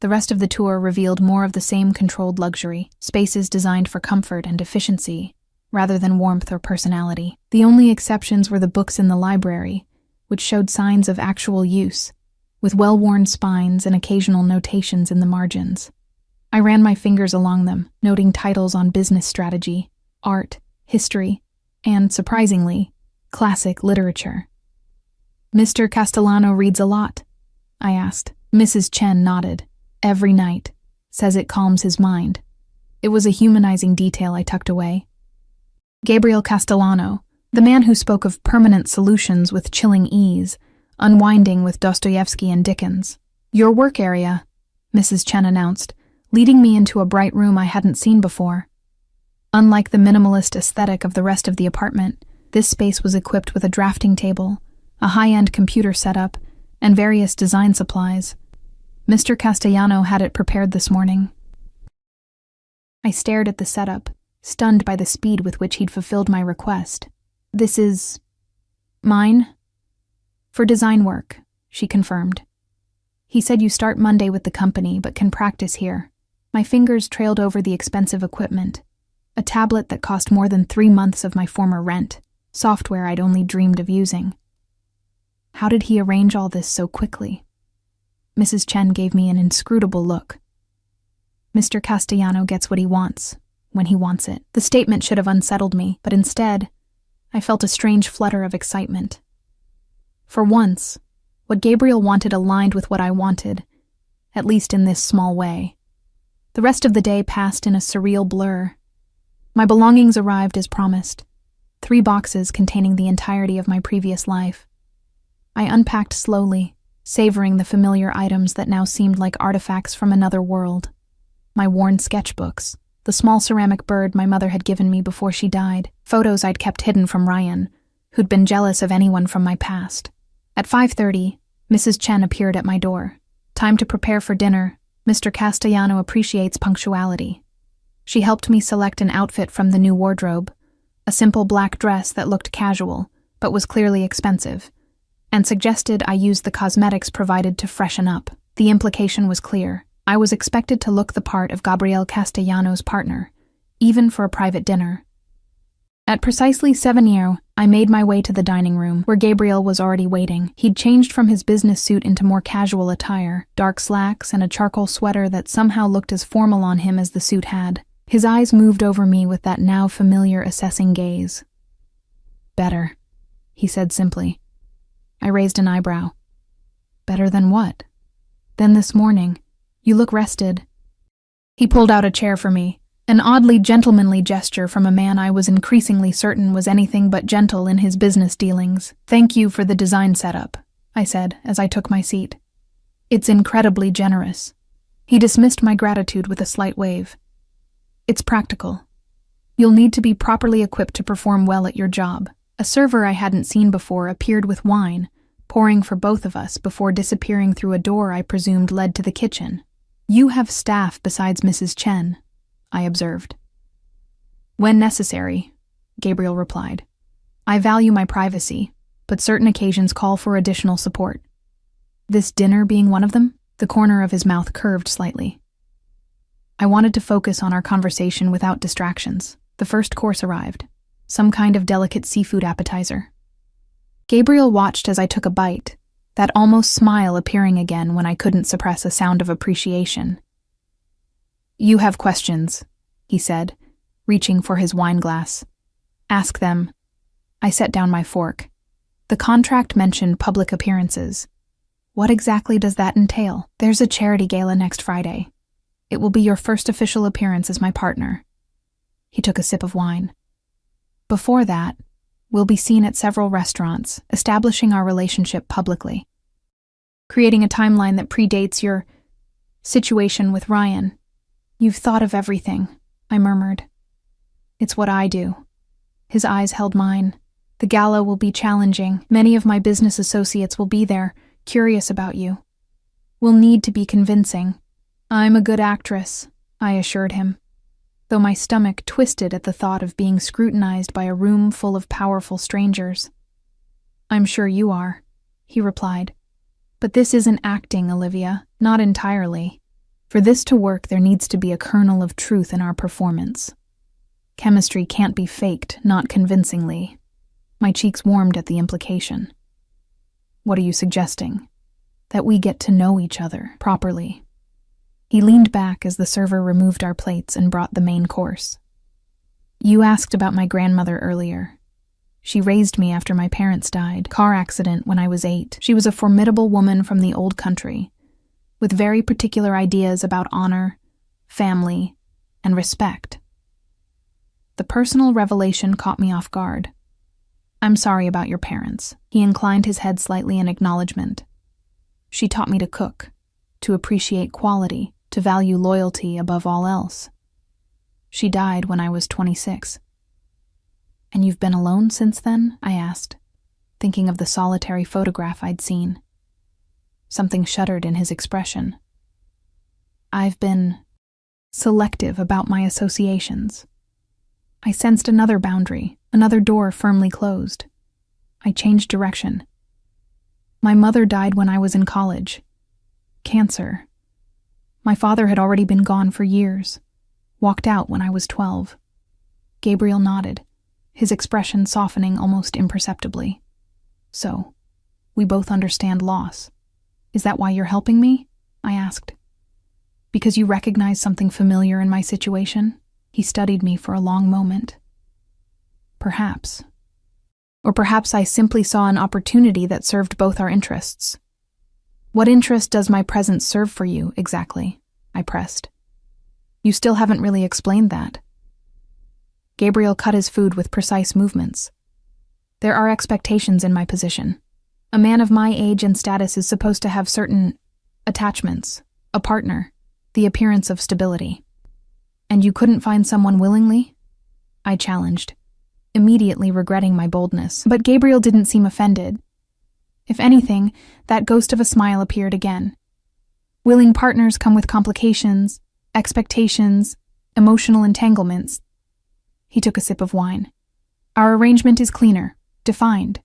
The rest of the tour revealed more of the same controlled luxury, spaces designed for comfort and efficiency, rather than warmth or personality. The only exceptions were the books in the library, which showed signs of actual use, with well-worn spines and occasional notations in the margins. I ran my fingers along them, noting titles on business strategy, art, history, and, surprisingly, classic literature. "Mr. Castellano reads a lot?" I asked. Mrs. Chen nodded. "Every night. Says it calms his mind." It was a humanizing detail I tucked away. Gabriel Castellano, the man who spoke of permanent solutions with chilling ease, unwinding with Dostoevsky and Dickens. "Your work area," Mrs. Chen announced, leading me into a bright room I hadn't seen before. Unlike the minimalist aesthetic of the rest of the apartment, this space was equipped with a drafting table, a high-end computer setup, and various design supplies. Mr. Castellano had it prepared this morning. I stared at the setup, stunned by the speed with which he'd fulfilled my request. "This is... mine?" "For design work," she confirmed. "He said you start Monday with the company, but can practice here." My fingers trailed over the expensive equipment, a tablet that cost more than 3 months of my former rent, software I'd only dreamed of using. How did he arrange all this so quickly? Mrs. Chen gave me an inscrutable look. "Mr. Castellano gets what he wants, when he wants it." The statement should have unsettled me, but instead, I felt a strange flutter of excitement. For once, what Gabriel wanted aligned with what I wanted, at least in this small way. The rest of the day passed in a surreal blur. My belongings arrived as promised, 3 boxes containing the entirety of my previous life. I unpacked slowly, savoring the familiar items that now seemed like artifacts from another world. My worn sketchbooks, the small ceramic bird my mother had given me before she died, photos I'd kept hidden from Ryan, who'd been jealous of anyone from my past. At 5:30, Mrs. Chen appeared at my door. "Time to prepare for dinner. Mr. Castellano appreciates punctuality." She helped me select an outfit from the new wardrobe, a simple black dress that looked casual, but was clearly expensive, and suggested I use the cosmetics provided to freshen up. The implication was clear. I was expected to look the part of Gabriel Castellano's partner, even for a private dinner. At precisely 7:00, I made my way to the dining room, where Gabriel was already waiting. He'd changed from his business suit into more casual attire, dark slacks and a charcoal sweater that somehow looked as formal on him as the suit had. His eyes moved over me with that now familiar assessing gaze. "Better," he said simply. I raised an eyebrow. "Better than what?" "Than this morning. You look rested." He pulled out a chair for me, an oddly gentlemanly gesture from a man I was increasingly certain was anything but gentle in his business dealings. "Thank you for the design setup," I said as I took my seat. "It's incredibly generous." He dismissed my gratitude with a slight wave. "It's practical. You'll need to be properly equipped to perform well at your job. A server I hadn't seen before appeared with wine, pouring for both of us before disappearing through a door I presumed led to the kitchen. You have staff besides Mrs. Chen, I observed. When necessary, Gabriel replied. I value my privacy, but certain occasions call for additional support. This dinner being one of them? The corner of his mouth curved slightly. I wanted to focus on our conversation without distractions. The first course arrived, some kind of delicate seafood appetizer. Gabriel watched as I took a bite, that almost smile appearing again when I couldn't suppress a sound of appreciation. You have questions, he said, reaching for his wine glass. Ask them. I set down my fork. The contract mentioned public appearances. What exactly does that entail? There's a charity gala next Friday. It will be your first official appearance as my partner. He took a sip of wine. Before that, we'll be seen at several restaurants, establishing our relationship publicly. Creating a timeline that predates your situation with Ryan. You've thought of everything, I murmured. It's what I do. His eyes held mine. The gala will be challenging. Many of my business associates will be there, curious about you. We'll need to be convincing. I'm a good actress, I assured him, though my stomach twisted at the thought of being scrutinized by a room full of powerful strangers. I'm sure you are, he replied. But this isn't acting, Olivia, not entirely. For this to work, there needs to be a kernel of truth in our performance. Chemistry can't be faked, not convincingly. My cheeks warmed at the implication. What are you suggesting? That we get to know each other properly. He leaned back as the server removed our plates and brought the main course. You asked about my grandmother earlier. She raised me after my parents died. Car accident when I was 8. She was a formidable woman from the old country, with very particular ideas about honor, family, and respect. The personal revelation caught me off guard. I'm sorry about your parents. He inclined his head slightly in acknowledgement. She taught me to cook, to appreciate quality, to value loyalty above all else. She died when I was 26. And you've been alone since then? I asked, thinking of the solitary photograph I'd seen. Something shuddered in his expression. I've been selective about my associations. I sensed another boundary, another door firmly closed. I changed direction. My mother died when I was in college. Cancer. My father had already been gone for years. Walked out when I was 12. Gabriel nodded, his expression softening almost imperceptibly. So, we both understand loss. Is that why you're helping me? I asked. Because you recognize something familiar in my situation? He studied me for a long moment. Perhaps. Or perhaps I simply saw an opportunity that served both our interests. What interest does my presence serve for you, exactly? I pressed. You still haven't really explained that. Gabriel cut his food with precise movements. There are expectations in my position. A man of my age and status is supposed to have certain attachments, a partner, the appearance of stability. And you couldn't find someone willingly? I challenged, immediately regretting my boldness. But Gabriel didn't seem offended. If anything, that ghost of a smile appeared again. Willing partners come with complications, expectations, emotional entanglements. He took a sip of wine. Our arrangement is cleaner, defined,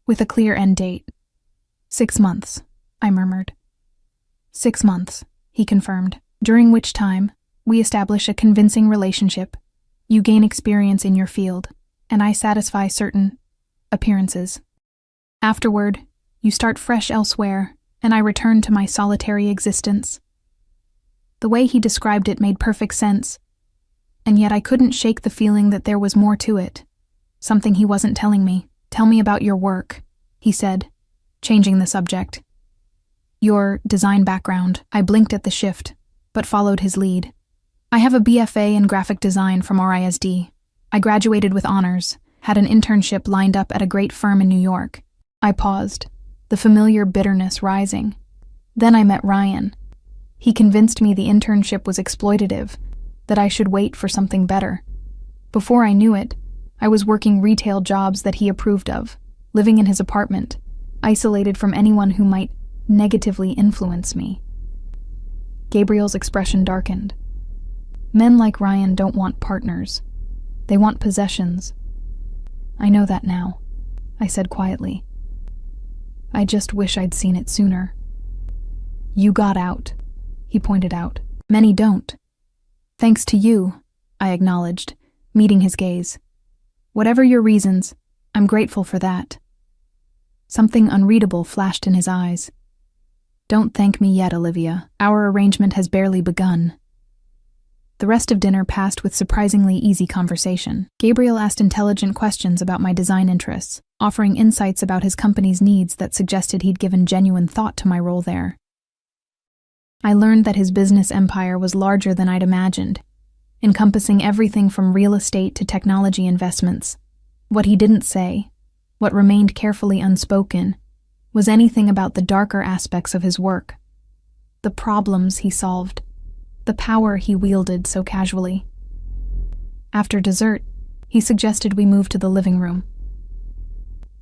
with a clear end date. 6 months, I murmured. 6 months, he confirmed, during which time we establish a convincing relationship. You gain experience in your field, and I satisfy certain appearances. Afterward, you start fresh elsewhere, and I return to my solitary existence. The way he described it made perfect sense, and yet I couldn't shake the feeling that there was more to it, something he wasn't telling me. Tell me about your work, he said, changing the subject. Your design background. I blinked at the shift, but followed his lead. I have a BFA in graphic design from RISD. I graduated with honors, had an internship lined up at a great firm in New York. I paused, the familiar bitterness rising. Then I met Ryan. He convinced me the internship was exploitative, that I should wait for something better. Before I knew it, I was working retail jobs that he approved of, living in his apartment, isolated from anyone who might negatively influence me. Gabriel's expression darkened. Men like Ryan don't want partners. They want possessions. I know that now, I said quietly. I just wish I'd seen it sooner. You got out, he pointed out. Many don't. Thanks to you, I acknowledged, meeting his gaze. Whatever your reasons, I'm grateful for that. Something unreadable flashed in his eyes. Don't thank me yet, Olivia. Our arrangement has barely begun. The rest of dinner passed with surprisingly easy conversation. Gabriel asked intelligent questions about my design interests, offering insights about his company's needs that suggested he'd given genuine thought to my role there. I learned that his business empire was larger than I'd imagined, encompassing everything from real estate to technology investments. What he didn't say, what remained carefully unspoken, was anything about the darker aspects of his work, the problems he solved, the power he wielded so casually. After dessert, he suggested we move to the living room.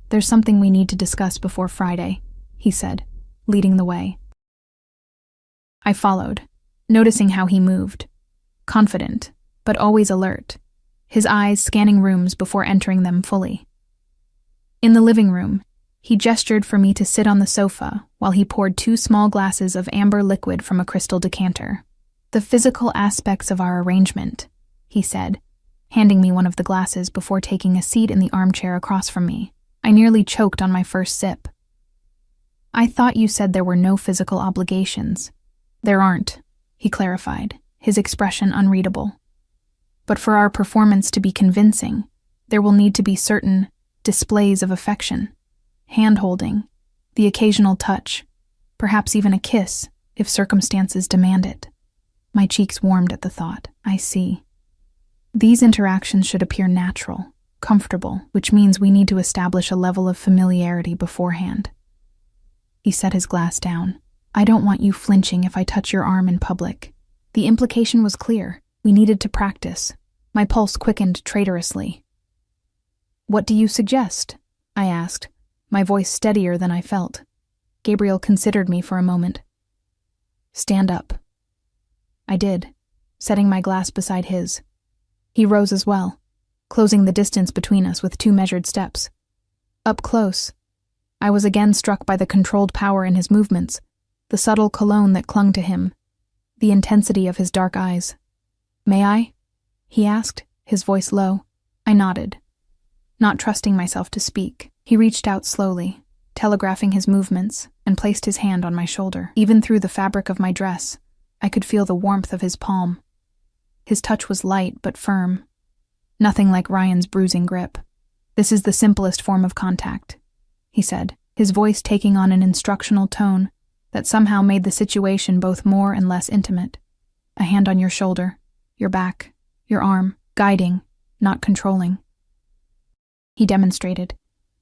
There's something we need to discuss before Friday, he said, leading the way. I followed, noticing how he moved, confident, but always alert, his eyes scanning rooms before entering them fully. In the living room, he gestured for me to sit on the sofa while he poured 2 small glasses of amber liquid from a crystal decanter. The physical aspects of our arrangement, he said, handing me one of the glasses before taking a seat in the armchair across from me. I nearly choked on my first sip. I thought you said there were no physical obligations. There aren't, he clarified, his expression unreadable. But for our performance to be convincing, there will need to be certain displays of affection, hand-holding, the occasional touch, perhaps even a kiss, if circumstances demand it. My cheeks warmed at the thought. I see. These interactions should appear natural, comfortable, which means we need to establish a level of familiarity beforehand. He set his glass down. I don't want you flinching if I touch your arm in public. The implication was clear. We needed to practice. My pulse quickened traitorously. What do you suggest? I asked, my voice steadier than I felt. Gabriel considered me for a moment. Stand up. I did, setting my glass beside his. He rose as well, closing the distance between us with 2 measured steps. Up close, I was again struck by the controlled power in his movements, the subtle cologne that clung to him, the intensity of his dark eyes. May I? He asked, his voice low. I nodded, not trusting myself to speak. He reached out slowly, telegraphing his movements, and placed his hand on my shoulder. Even through the fabric of my dress, I could feel the warmth of his palm. His touch was light but firm, nothing like Ryan's bruising grip. This is the simplest form of contact, he said, his voice taking on an instructional tone that somehow made the situation both more and less intimate. A hand on your shoulder, your back, your arm, guiding, not controlling. He demonstrated,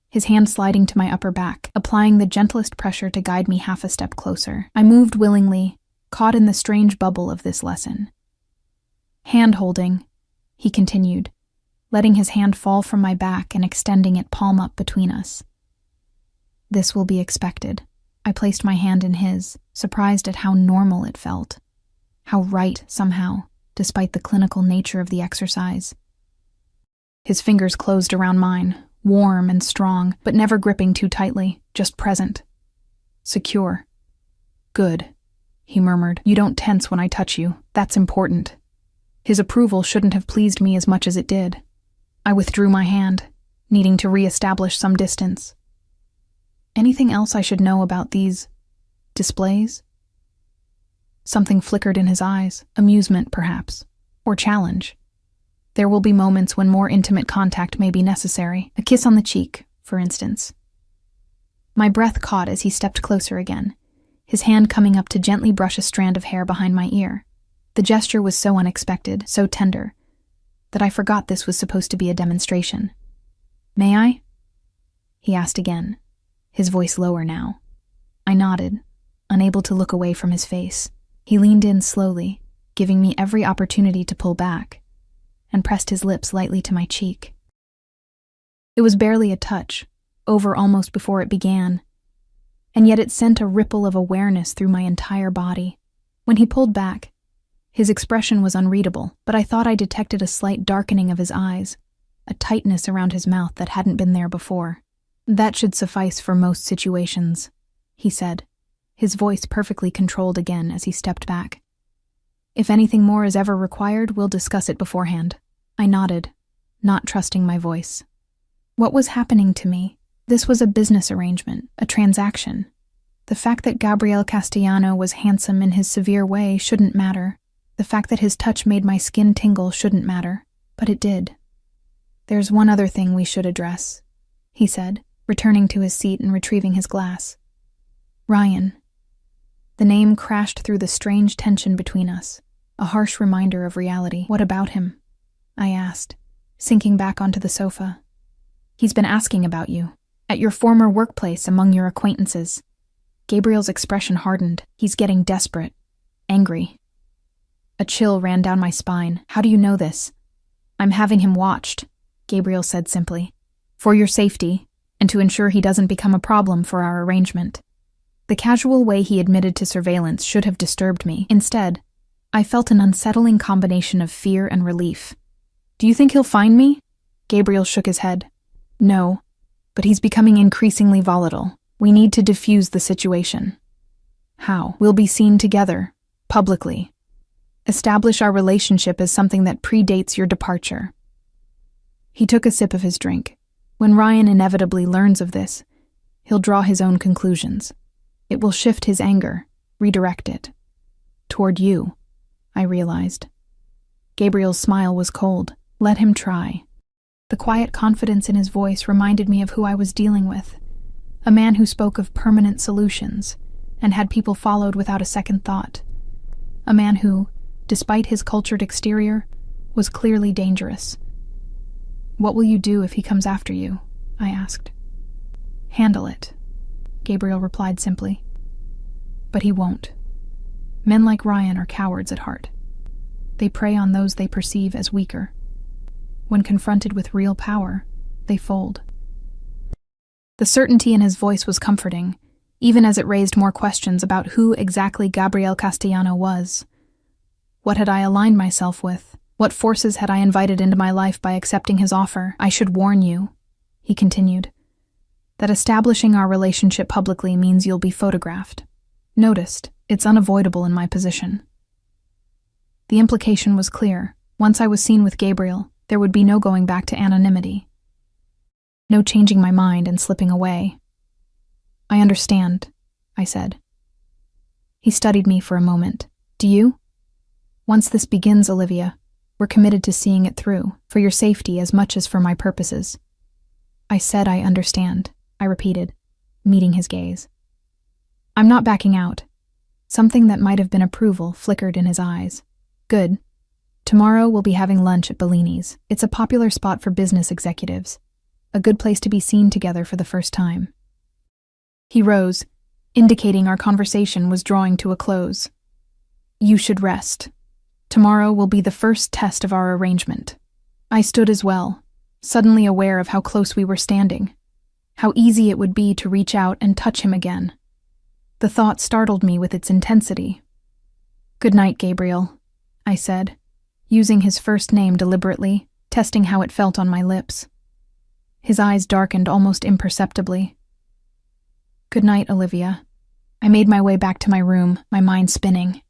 his hand sliding to my upper back, applying the gentlest pressure to guide me half a step closer. I moved willingly, caught in the strange bubble of this lesson. Hand-holding, he continued, letting his hand fall from my back and extending it palm up between us. This will be expected. I placed my hand in his, surprised at how normal it felt. How right, somehow, despite the clinical nature of the exercise. His fingers closed around mine, warm and strong, but never gripping too tightly, just present. Secure. Good, he murmured. You don't tense when I touch you. That's important. His approval shouldn't have pleased me as much as it did. I withdrew my hand, needing to re-establish some distance. Anything else I should know about these displays? Something flickered in his eyes, amusement perhaps, or challenge. There will be moments when more intimate contact may be necessary, a kiss on the cheek, for instance. My breath caught as he stepped closer again, his hand coming up to gently brush a strand of hair behind my ear. The gesture was so unexpected, so tender, that I forgot this was supposed to be a demonstration. May I? He asked again, his voice lower now. I nodded, unable to look away from his face. He leaned in slowly, giving me every opportunity to pull back. and pressed his lips lightly to my cheek. It was barely a touch, over almost before it began, and yet it sent a ripple of awareness through my entire body. When he pulled back, his expression was unreadable, but I thought I detected a slight darkening of his eyes, a tightness around his mouth that hadn't been there before. "That should suffice for most situations," he said, his voice perfectly controlled again as he stepped back. "If anything more is ever required, we'll discuss it beforehand." I nodded, not trusting my voice. What was happening to me? This was a business arrangement, a transaction. The fact that Gabriel Castellano was handsome in his severe way shouldn't matter. The fact that his touch made my skin tingle shouldn't matter, but it did. "There's one other thing we should address," he said, returning to his seat and retrieving his glass. "Ryan." The name crashed through the strange tension between us, a harsh reminder of reality. "What about him?" I asked, sinking back onto the sofa. "He's been asking about you, at your former workplace among your acquaintances." Gabriel's expression hardened. "He's getting desperate, angry." A chill ran down my spine. "How do you know this?" "I'm having him watched," Gabriel said simply, "for your safety, and to ensure he doesn't become a problem for our arrangement." The casual way he admitted to surveillance should have disturbed me. Instead, I felt an unsettling combination of fear and relief. "Do you think he'll find me?" Gabriel shook his head. "No, but he's becoming increasingly volatile. We need to defuse the situation." "How?" "We'll be seen together, publicly. Establish our relationship as something that predates your departure." He took a sip of his drink. "When Ryan inevitably learns of this, he'll draw his own conclusions. It will shift his anger, redirect it. Toward you," I realized. Gabriel's smile was cold. "Let him try." The quiet confidence in his voice reminded me of who I was dealing with, a man who spoke of permanent solutions and had people followed without a second thought. A man who, despite his cultured exterior, was clearly dangerous. "What will you do if he comes after you?" I asked. "Handle it," Gabriel replied simply. "But he won't. Men like Ryan are cowards at heart. They prey on those they perceive as weaker. When confronted with real power, they fold." The certainty in his voice was comforting, even as it raised more questions about who exactly Gabriel Castellano was. What had I aligned myself with? What forces had I invited into my life by accepting his offer? "I should warn you," he continued, "that establishing our relationship publicly means you'll be photographed. Noticed. It's unavoidable in my position." The implication was clear. Once I was seen with Gabriel, there would be no going back to anonymity. No changing my mind and slipping away. "I understand," I said. He studied me for a moment. "Do you?" "Once this begins, Olivia, we're committed to seeing it through, for your safety as much as for my purposes." "I said I understand," I repeated, meeting his gaze. "I'm not backing out." Something that might have been approval flickered in his eyes. "Good. Tomorrow we'll be having lunch at Bellini's. It's a popular spot for business executives. A good place to be seen together for the first time." He rose, indicating our conversation was drawing to a close. "You should rest. Tomorrow will be the first test of our arrangement." I stood as well, suddenly aware of how close we were standing, how easy it would be to reach out and touch him again. The thought startled me with its intensity. "Good night, Gabriel," I said, using his first name deliberately, testing how it felt on my lips. His eyes darkened almost imperceptibly. "Good night, Olivia." I made my way back to my room, my mind spinning.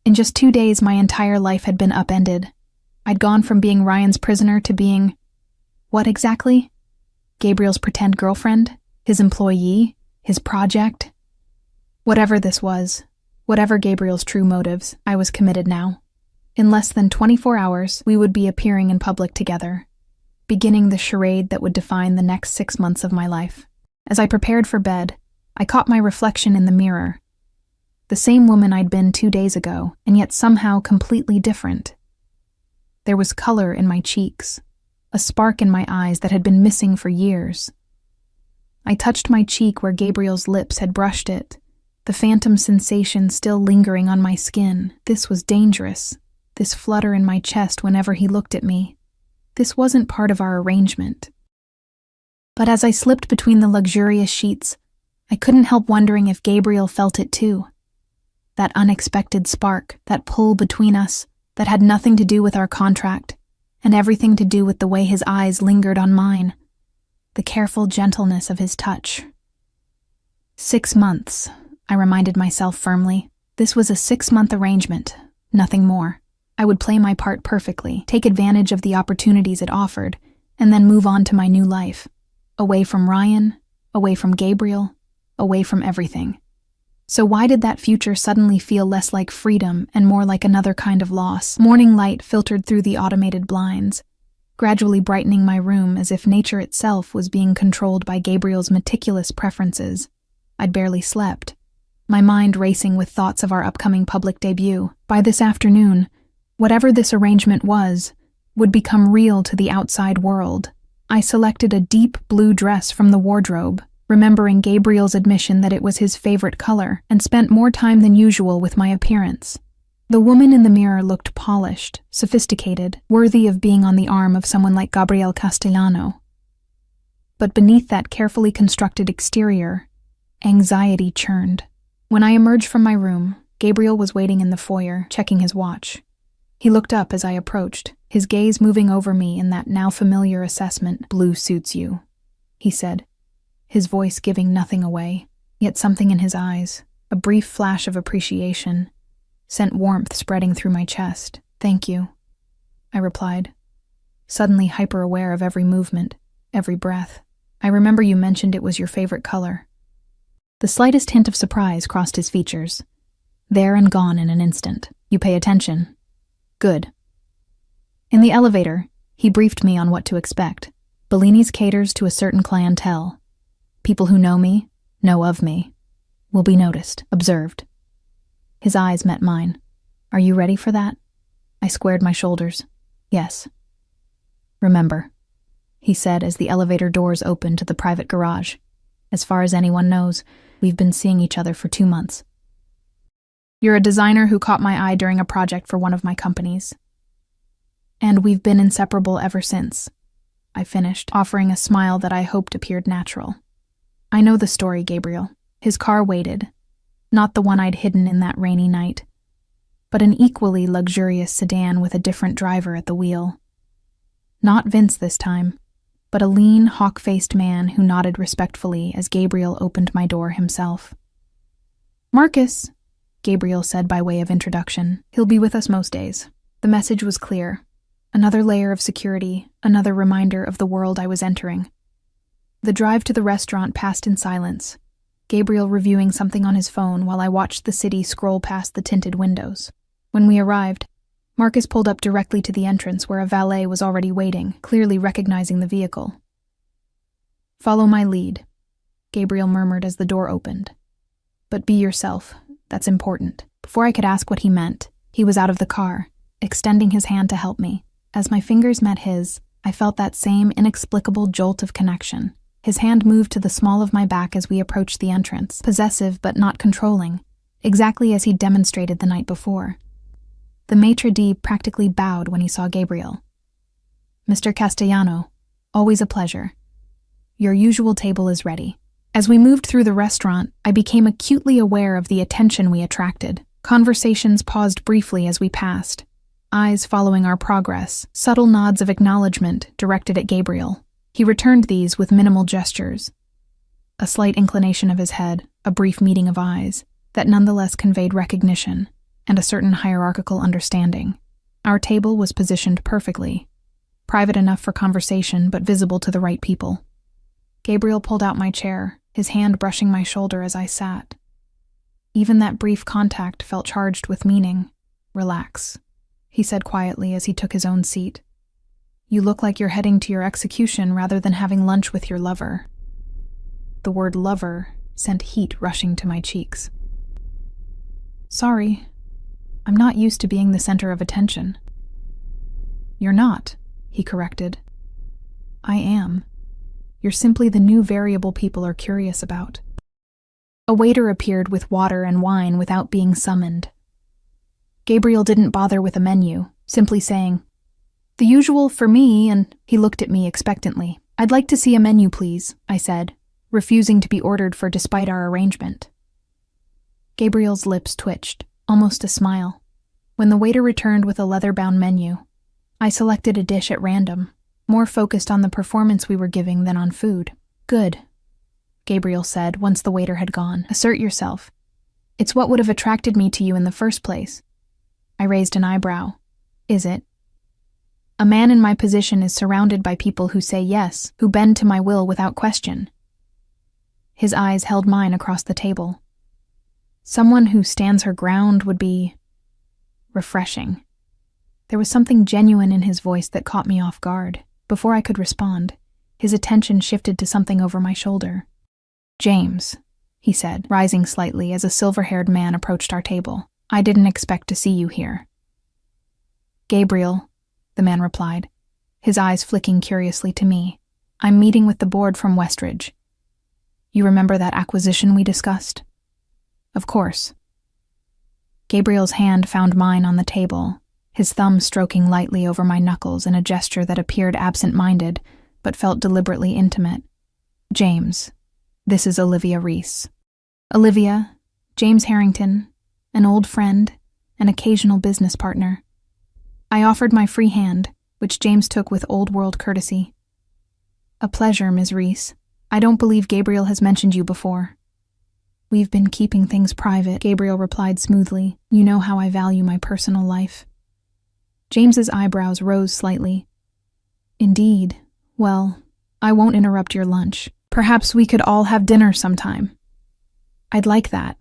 In just 2 days, my entire life had been upended. I'd gone from being Ryan's prisoner to being... what exactly? Gabriel's pretend girlfriend? His employee? His project? Whatever this was, whatever Gabriel's true motives, I was committed now. In less than 24 hours, we would be appearing in public together, beginning the charade that would define the next 6 months of my life. As I prepared for bed, I caught my reflection in the mirror. The same woman I'd been 2 days ago, and yet somehow completely different. There was color in my cheeks, a spark in my eyes that had been missing for years. I touched my cheek where Gabriel's lips had brushed it, the phantom sensation still lingering on my skin. This was dangerous, this flutter in my chest whenever he looked at me. This wasn't part of our arrangement. But as I slipped between the luxurious sheets, I couldn't help wondering if Gabriel felt it too. That unexpected spark, that pull between us, that had nothing to do with our contract, and everything to do with the way his eyes lingered on mine, the careful gentleness of his touch. 6 months, I reminded myself firmly. This was a 6-month arrangement, nothing more. I would play my part perfectly, take advantage of the opportunities it offered, and then move on to my new life. Away from Ryan, away from Gabriel, away from everything. So why did that future suddenly feel less like freedom and more like another kind of loss? Morning light filtered through the automated blinds, gradually brightening my room as if nature itself was being controlled by Gabriel's meticulous preferences. I'd barely slept, my mind racing with thoughts of our upcoming public debut. By this afternoon, whatever this arrangement was, would become real to the outside world. I selected a deep blue dress from the wardrobe, remembering Gabriel's admission that it was his favorite color, and spent more time than usual with my appearance. The woman in the mirror looked polished, sophisticated, worthy of being on the arm of someone like Gabriel Castellano. But beneath that carefully constructed exterior, anxiety churned. When I emerged from my room, Gabriel was waiting in the foyer, checking his watch. He looked up as I approached, his gaze moving over me in that now familiar assessment. "Blue suits you," he said, his voice giving nothing away, yet something in his eyes, a brief flash of appreciation, sent warmth spreading through my chest. "Thank you," I replied, suddenly hyper-aware of every movement, every breath. "I remember you mentioned it was your favorite color." The slightest hint of surprise crossed his features. There and gone in an instant. "You pay attention. Good." In the elevator, he briefed me on what to expect. Bellini's caters to a certain clientele. People who know me, know of me, will be noticed, observed. His eyes met mine. "Are you ready for that?" I squared my shoulders. "Yes." "Remember," he said as the elevator doors opened to the private garage. "As far as anyone knows, we've been seeing each other for 2 months. You're a designer who caught my eye during a project for one of my companies. And we've been inseparable ever since," I finished, offering a smile that I hoped appeared natural. "I know the story, Gabriel." His car waited, not the one I'd hidden in that rainy night, but an equally luxurious sedan with a different driver at the wheel. Not Vince this time, but a lean, hawk-faced man who nodded respectfully as Gabriel opened my door himself. "Marcus," Gabriel said by way of introduction. "He'll be with us most days." The message was clear. Another layer of security, another reminder of the world I was entering. The drive to the restaurant passed in silence, Gabriel reviewing something on his phone while I watched the city scroll past the tinted windows. When we arrived, Marcus pulled up directly to the entrance where a valet was already waiting, clearly recognizing the vehicle. "Follow my lead," Gabriel murmured as the door opened. "But be yourself, that's important." Before I could ask what he meant, he was out of the car, extending his hand to help me. As my fingers met his, I felt that same inexplicable jolt of connection. His hand moved to the small of my back as we approached the entrance, possessive but not controlling, exactly as he'd demonstrated the night before. The maitre d' practically bowed when he saw Gabriel. "Mr. Castellano, always a pleasure. Your usual table is ready." As we moved through the restaurant, I became acutely aware of the attention we attracted. Conversations paused briefly as we passed, eyes following our progress, subtle nods of acknowledgement directed at Gabriel. He returned these with minimal gestures. A slight inclination of his head, a brief meeting of eyes, that nonetheless conveyed recognition and a certain hierarchical understanding. Our table was positioned perfectly, private enough for conversation but visible to the right people. Gabriel pulled out my chair, his hand brushing my shoulder as I sat. Even that brief contact felt charged with meaning. "Relax," he said quietly as he took his own seat. "You look like you're heading to your execution rather than having lunch with your lover." The word lover sent heat rushing to my cheeks. "Sorry, I'm not used to being the center of attention." "You're not," he corrected. "I am. You're simply the new variable people are curious about." A waiter appeared with water and wine without being summoned. Gabriel didn't bother with a menu, simply saying, The usual for me, and he looked at me expectantly. I'd like to see a menu, please, I said, refusing to be ordered for despite our arrangement. Gabriel's lips twitched, almost a smile. When the waiter returned with a leather-bound menu, I selected a dish at random, more focused on the performance we were giving than on food. Good, Gabriel said once the waiter had gone. Assert yourself. It's what would have attracted me to you in the first place. I raised an eyebrow. Is it? A man in my position is surrounded by people who say yes, who bend to my will without question. His eyes held mine across the table. Someone who stands her ground would be refreshing. There was something genuine in his voice that caught me off guard. Before I could respond, his attention shifted to something over my shoulder. James, he said, rising slightly as a silver-haired man approached our table. I didn't expect to see you here. Gabriel, the man replied, his eyes flicking curiously to me. I'm meeting with the board from Westridge. You remember that acquisition we discussed? Of course. Gabriel's hand found mine on the table, his thumb stroking lightly over my knuckles in a gesture that appeared absent-minded, but felt deliberately intimate. James, this is Olivia Reese. Olivia, James Harrington, an old friend, an occasional business partner. I offered my free hand, which James took with old-world courtesy. A pleasure, Ms. Reese. I don't believe Gabriel has mentioned you before. We've been keeping things private, Gabriel replied smoothly. You know how I value my personal life. James's eyebrows rose slightly. Indeed. Well, I won't interrupt your lunch. Perhaps we could all have dinner sometime. I'd like that,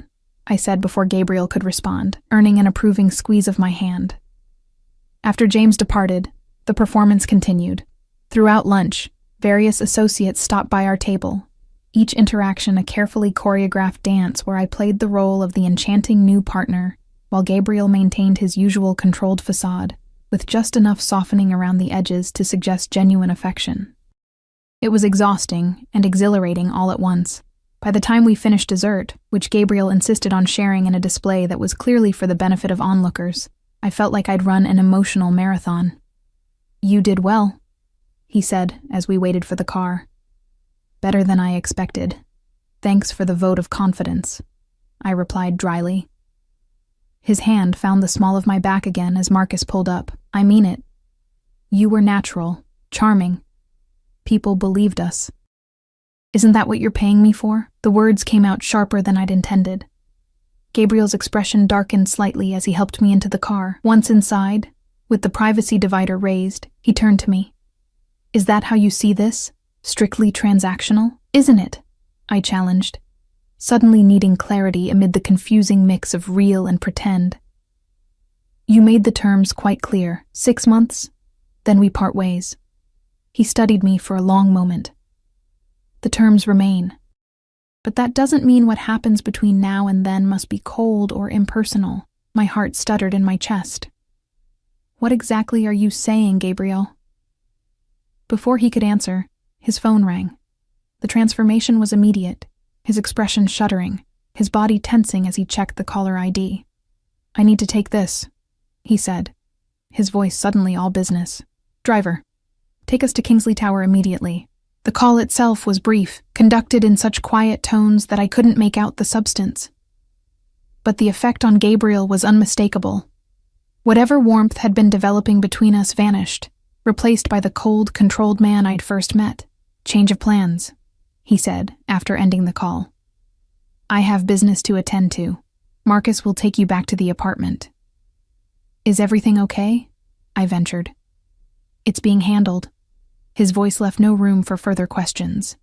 I said before Gabriel could respond, earning an approving squeeze of my hand. After James departed, the performance continued. Throughout lunch, various associates stopped by our table, each interaction a carefully choreographed dance where I played the role of the enchanting new partner, while Gabriel maintained his usual controlled facade, with just enough softening around the edges to suggest genuine affection. It was exhausting and exhilarating all at once. By the time we finished dessert, which Gabriel insisted on sharing in a display that was clearly for the benefit of onlookers, I felt like I'd run an emotional marathon. You did well, he said as we waited for the car. Better than I expected. Thanks for the vote of confidence, I replied dryly. His hand found the small of my back again as Marcus pulled up. I mean it. You were natural, charming. People believed us. Isn't that what you're paying me for? The words came out sharper than I'd intended. Gabriel's expression darkened slightly as he helped me into the car. Once inside, with the privacy divider raised, he turned to me. Is that how you see this? Strictly transactional? Isn't it? I challenged, suddenly needing clarity amid the confusing mix of real and pretend. You made the terms quite clear. 6 months, then we part ways. He studied me for a long moment. The terms remain. But that doesn't mean what happens between now and then must be cold or impersonal. My heart stuttered in my chest. What exactly are you saying, Gabriel? Before he could answer, his phone rang. The transformation was immediate, his expression shuddering, his body tensing as he checked the caller ID. I need to take this, he said, his voice suddenly all business. Driver, take us to Kingsley Tower immediately. The call itself was brief, conducted in such quiet tones that I couldn't make out the substance. But the effect on Gabriel was unmistakable. Whatever warmth had been developing between us vanished, replaced by the cold, controlled man I'd first met. Change of plans, he said, after ending the call. I have business to attend to. Marcus will take you back to the apartment. Is everything okay? I ventured. It's being handled. His voice left no room for further questions.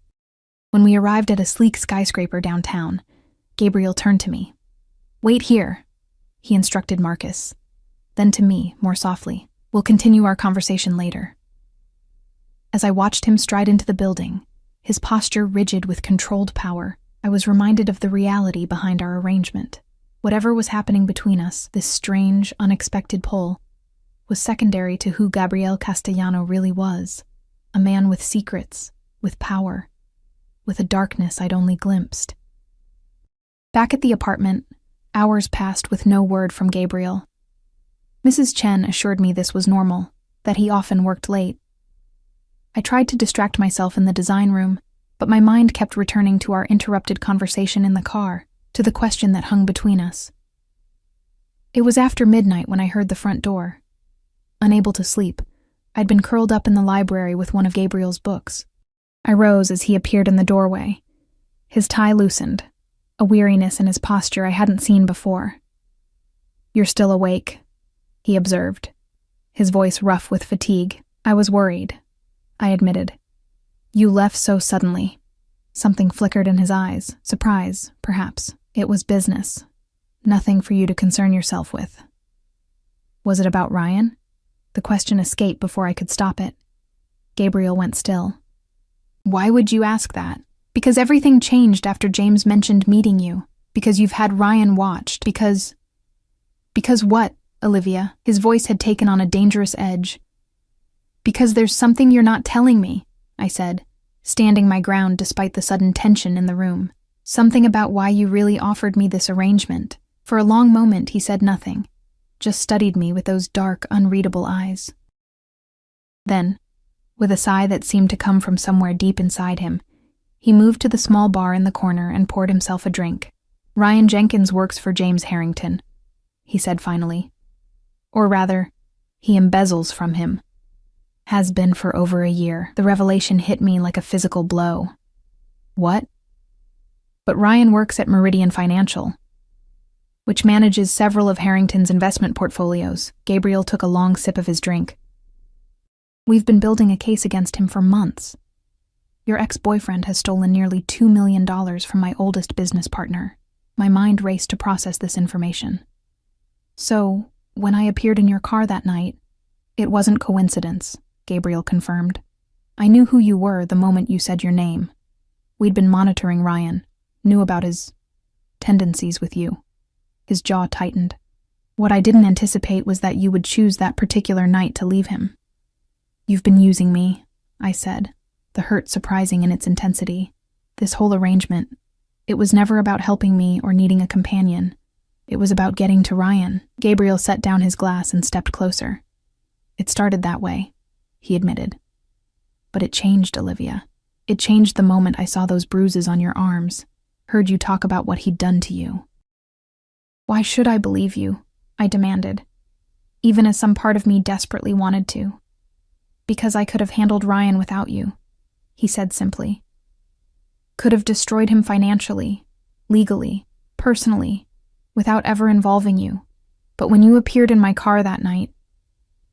When we arrived at a sleek skyscraper downtown, Gabriel turned to me. Wait here, he instructed Marcus. Then to me, more softly. We'll continue our conversation later. As I watched him stride into the building, his posture rigid with controlled power, I was reminded of the reality behind our arrangement. Whatever was happening between us, this strange, unexpected pull, was secondary to who Gabriel Castellano really was. A man with secrets, with power, with a darkness I'd only glimpsed. Back at the apartment, hours passed with no word from Gabriel. Mrs. Chen assured me this was normal, that he often worked late. I tried to distract myself in the design room, but my mind kept returning to our interrupted conversation in the car, to the question that hung between us. It was after midnight when I heard the front door. Unable to sleep, I'd been curled up in the library with one of Gabriel's books. I rose as he appeared in the doorway. His tie loosened, a weariness in his posture I hadn't seen before. "You're still awake," he observed, his voice rough with fatigue. "I was worried," I admitted. "You left so suddenly." Something flickered in his eyes. Surprise, perhaps. "It was business. Nothing for you to concern yourself with." Was it about Ryan? The question escaped before I could stop it. Gabriel went still. "Why would you ask that?" "Because everything changed after James mentioned meeting you. Because you've had Ryan watched. Because what, Olivia?" His voice had taken on a dangerous edge. "Because there's something you're not telling me," I said, standing my ground despite the sudden tension in the room. "Something about why you really offered me this arrangement." For a long moment he said nothing, just studied me with those dark, unreadable eyes. Then, with a sigh that seemed to come from somewhere deep inside him, he moved to the small bar in the corner and poured himself a drink. "Ryan Jenkins works for James Harrington," he said finally. "Or rather, he embezzles from him. Has been for over a year." The revelation hit me like a physical blow. "What?" "But Ryan works at Meridian Financial, which manages several of Harrington's investment portfolios." Gabriel took a long sip of his drink. "We've been building a case against him for months. Your ex-boyfriend has stolen nearly $2 million from my oldest business partner." My mind raced to process this information. "So, when I appeared in your car that night, it wasn't coincidence," Gabriel confirmed. "I knew who you were the moment you said your name. We'd been monitoring Ryan, knew about his tendencies with you." His jaw tightened. "What I didn't anticipate was that you would choose that particular night to leave him." "You've been using me," I said, the hurt surprising in its intensity. "This whole arrangement, it was never about helping me or needing a companion. It was about getting to Ryan." Gabriel set down his glass and stepped closer. "It started that way," he admitted. "But it changed, Olivia. It changed the moment I saw those bruises on your arms, heard you talk about what he'd done to you." "Why should I believe you?" I demanded, even as some part of me desperately wanted to. "Because I could have handled Ryan without you," he said simply. "Could have destroyed him financially, legally, personally, without ever involving you. But when you appeared in my car that night,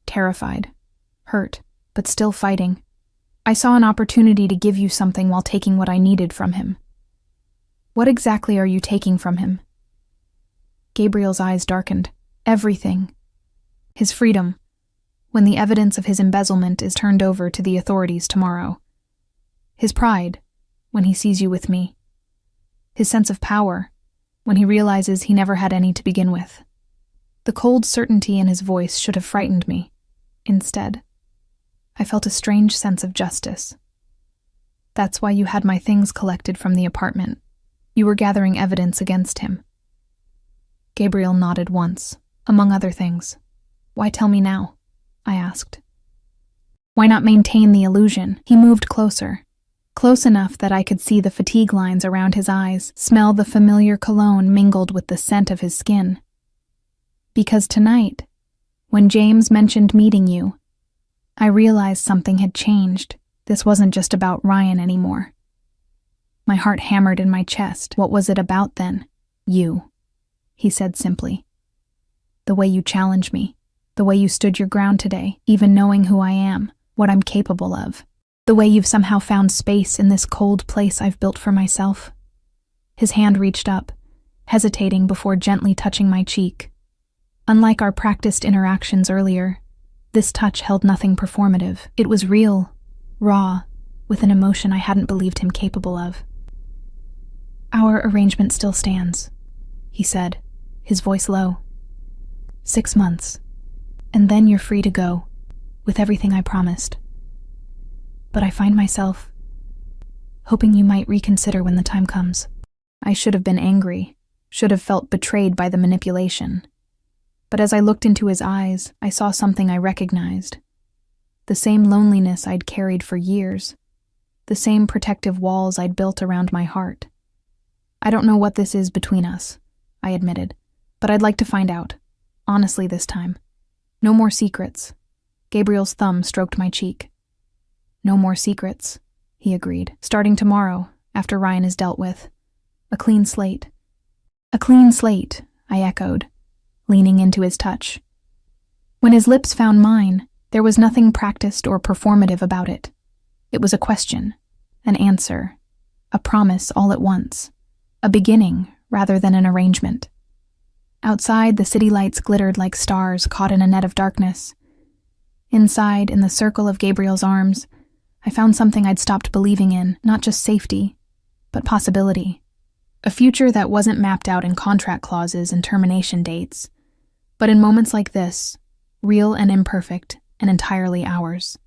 terrified, hurt, but still fighting, I saw an opportunity to give you something while taking what I needed from him." "What exactly are you taking from him?" Gabriel's eyes darkened. "Everything. His freedom, when the evidence of his embezzlement is turned over to the authorities tomorrow. His pride, when he sees you with me. His sense of power, when he realizes he never had any to begin with." The cold certainty in his voice should have frightened me. Instead, I felt a strange sense of justice. "That's why you had my things collected from the apartment. You were gathering evidence against him." Gabriel nodded once, among other things. "Why tell me now?" I asked. "Why not maintain the illusion?" He moved closer, close enough that I could see the fatigue lines around his eyes, smell the familiar cologne mingled with the scent of his skin. "Because tonight, when James mentioned meeting you, I realized something had changed. This wasn't just about Ryan anymore." My heart hammered in my chest. "What was it about then?" "You," he said simply. "The way you challenged me, the way you stood your ground today, even knowing who I am, what I'm capable of. The way you've somehow found space in this cold place I've built for myself." His hand reached up, hesitating before gently touching my cheek. Unlike our practiced interactions earlier, this touch held nothing performative. It was real, raw, with an emotion I hadn't believed him capable of. "Our arrangement still stands," he said, his voice low. 6 months, and then you're free to go, with everything I promised. But I find myself hoping you might reconsider when the time comes." I should have been angry, should have felt betrayed by the manipulation. But as I looked into his eyes, I saw something I recognized. The same loneliness I'd carried for years. The same protective walls I'd built around my heart. I don't know what this is between us, I admitted, but I'd like to find out. Honestly this time. No more secrets. Gabriel's thumb stroked my cheek. No more secrets, he agreed. Starting tomorrow, after Ryan is dealt with. A clean slate. A clean slate, I echoed, leaning into his touch. When his lips found mine, there was nothing practiced or performative about it. It was a question, an answer, a promise all at once, a beginning rather than an arrangement. Outside, the city lights glittered like stars caught in a net of darkness. Inside, in the circle of Gabriel's arms, I found something I'd stopped believing in, not just safety, but possibility. A future that wasn't mapped out in contract clauses and termination dates, but in moments like this, real and imperfect and entirely ours.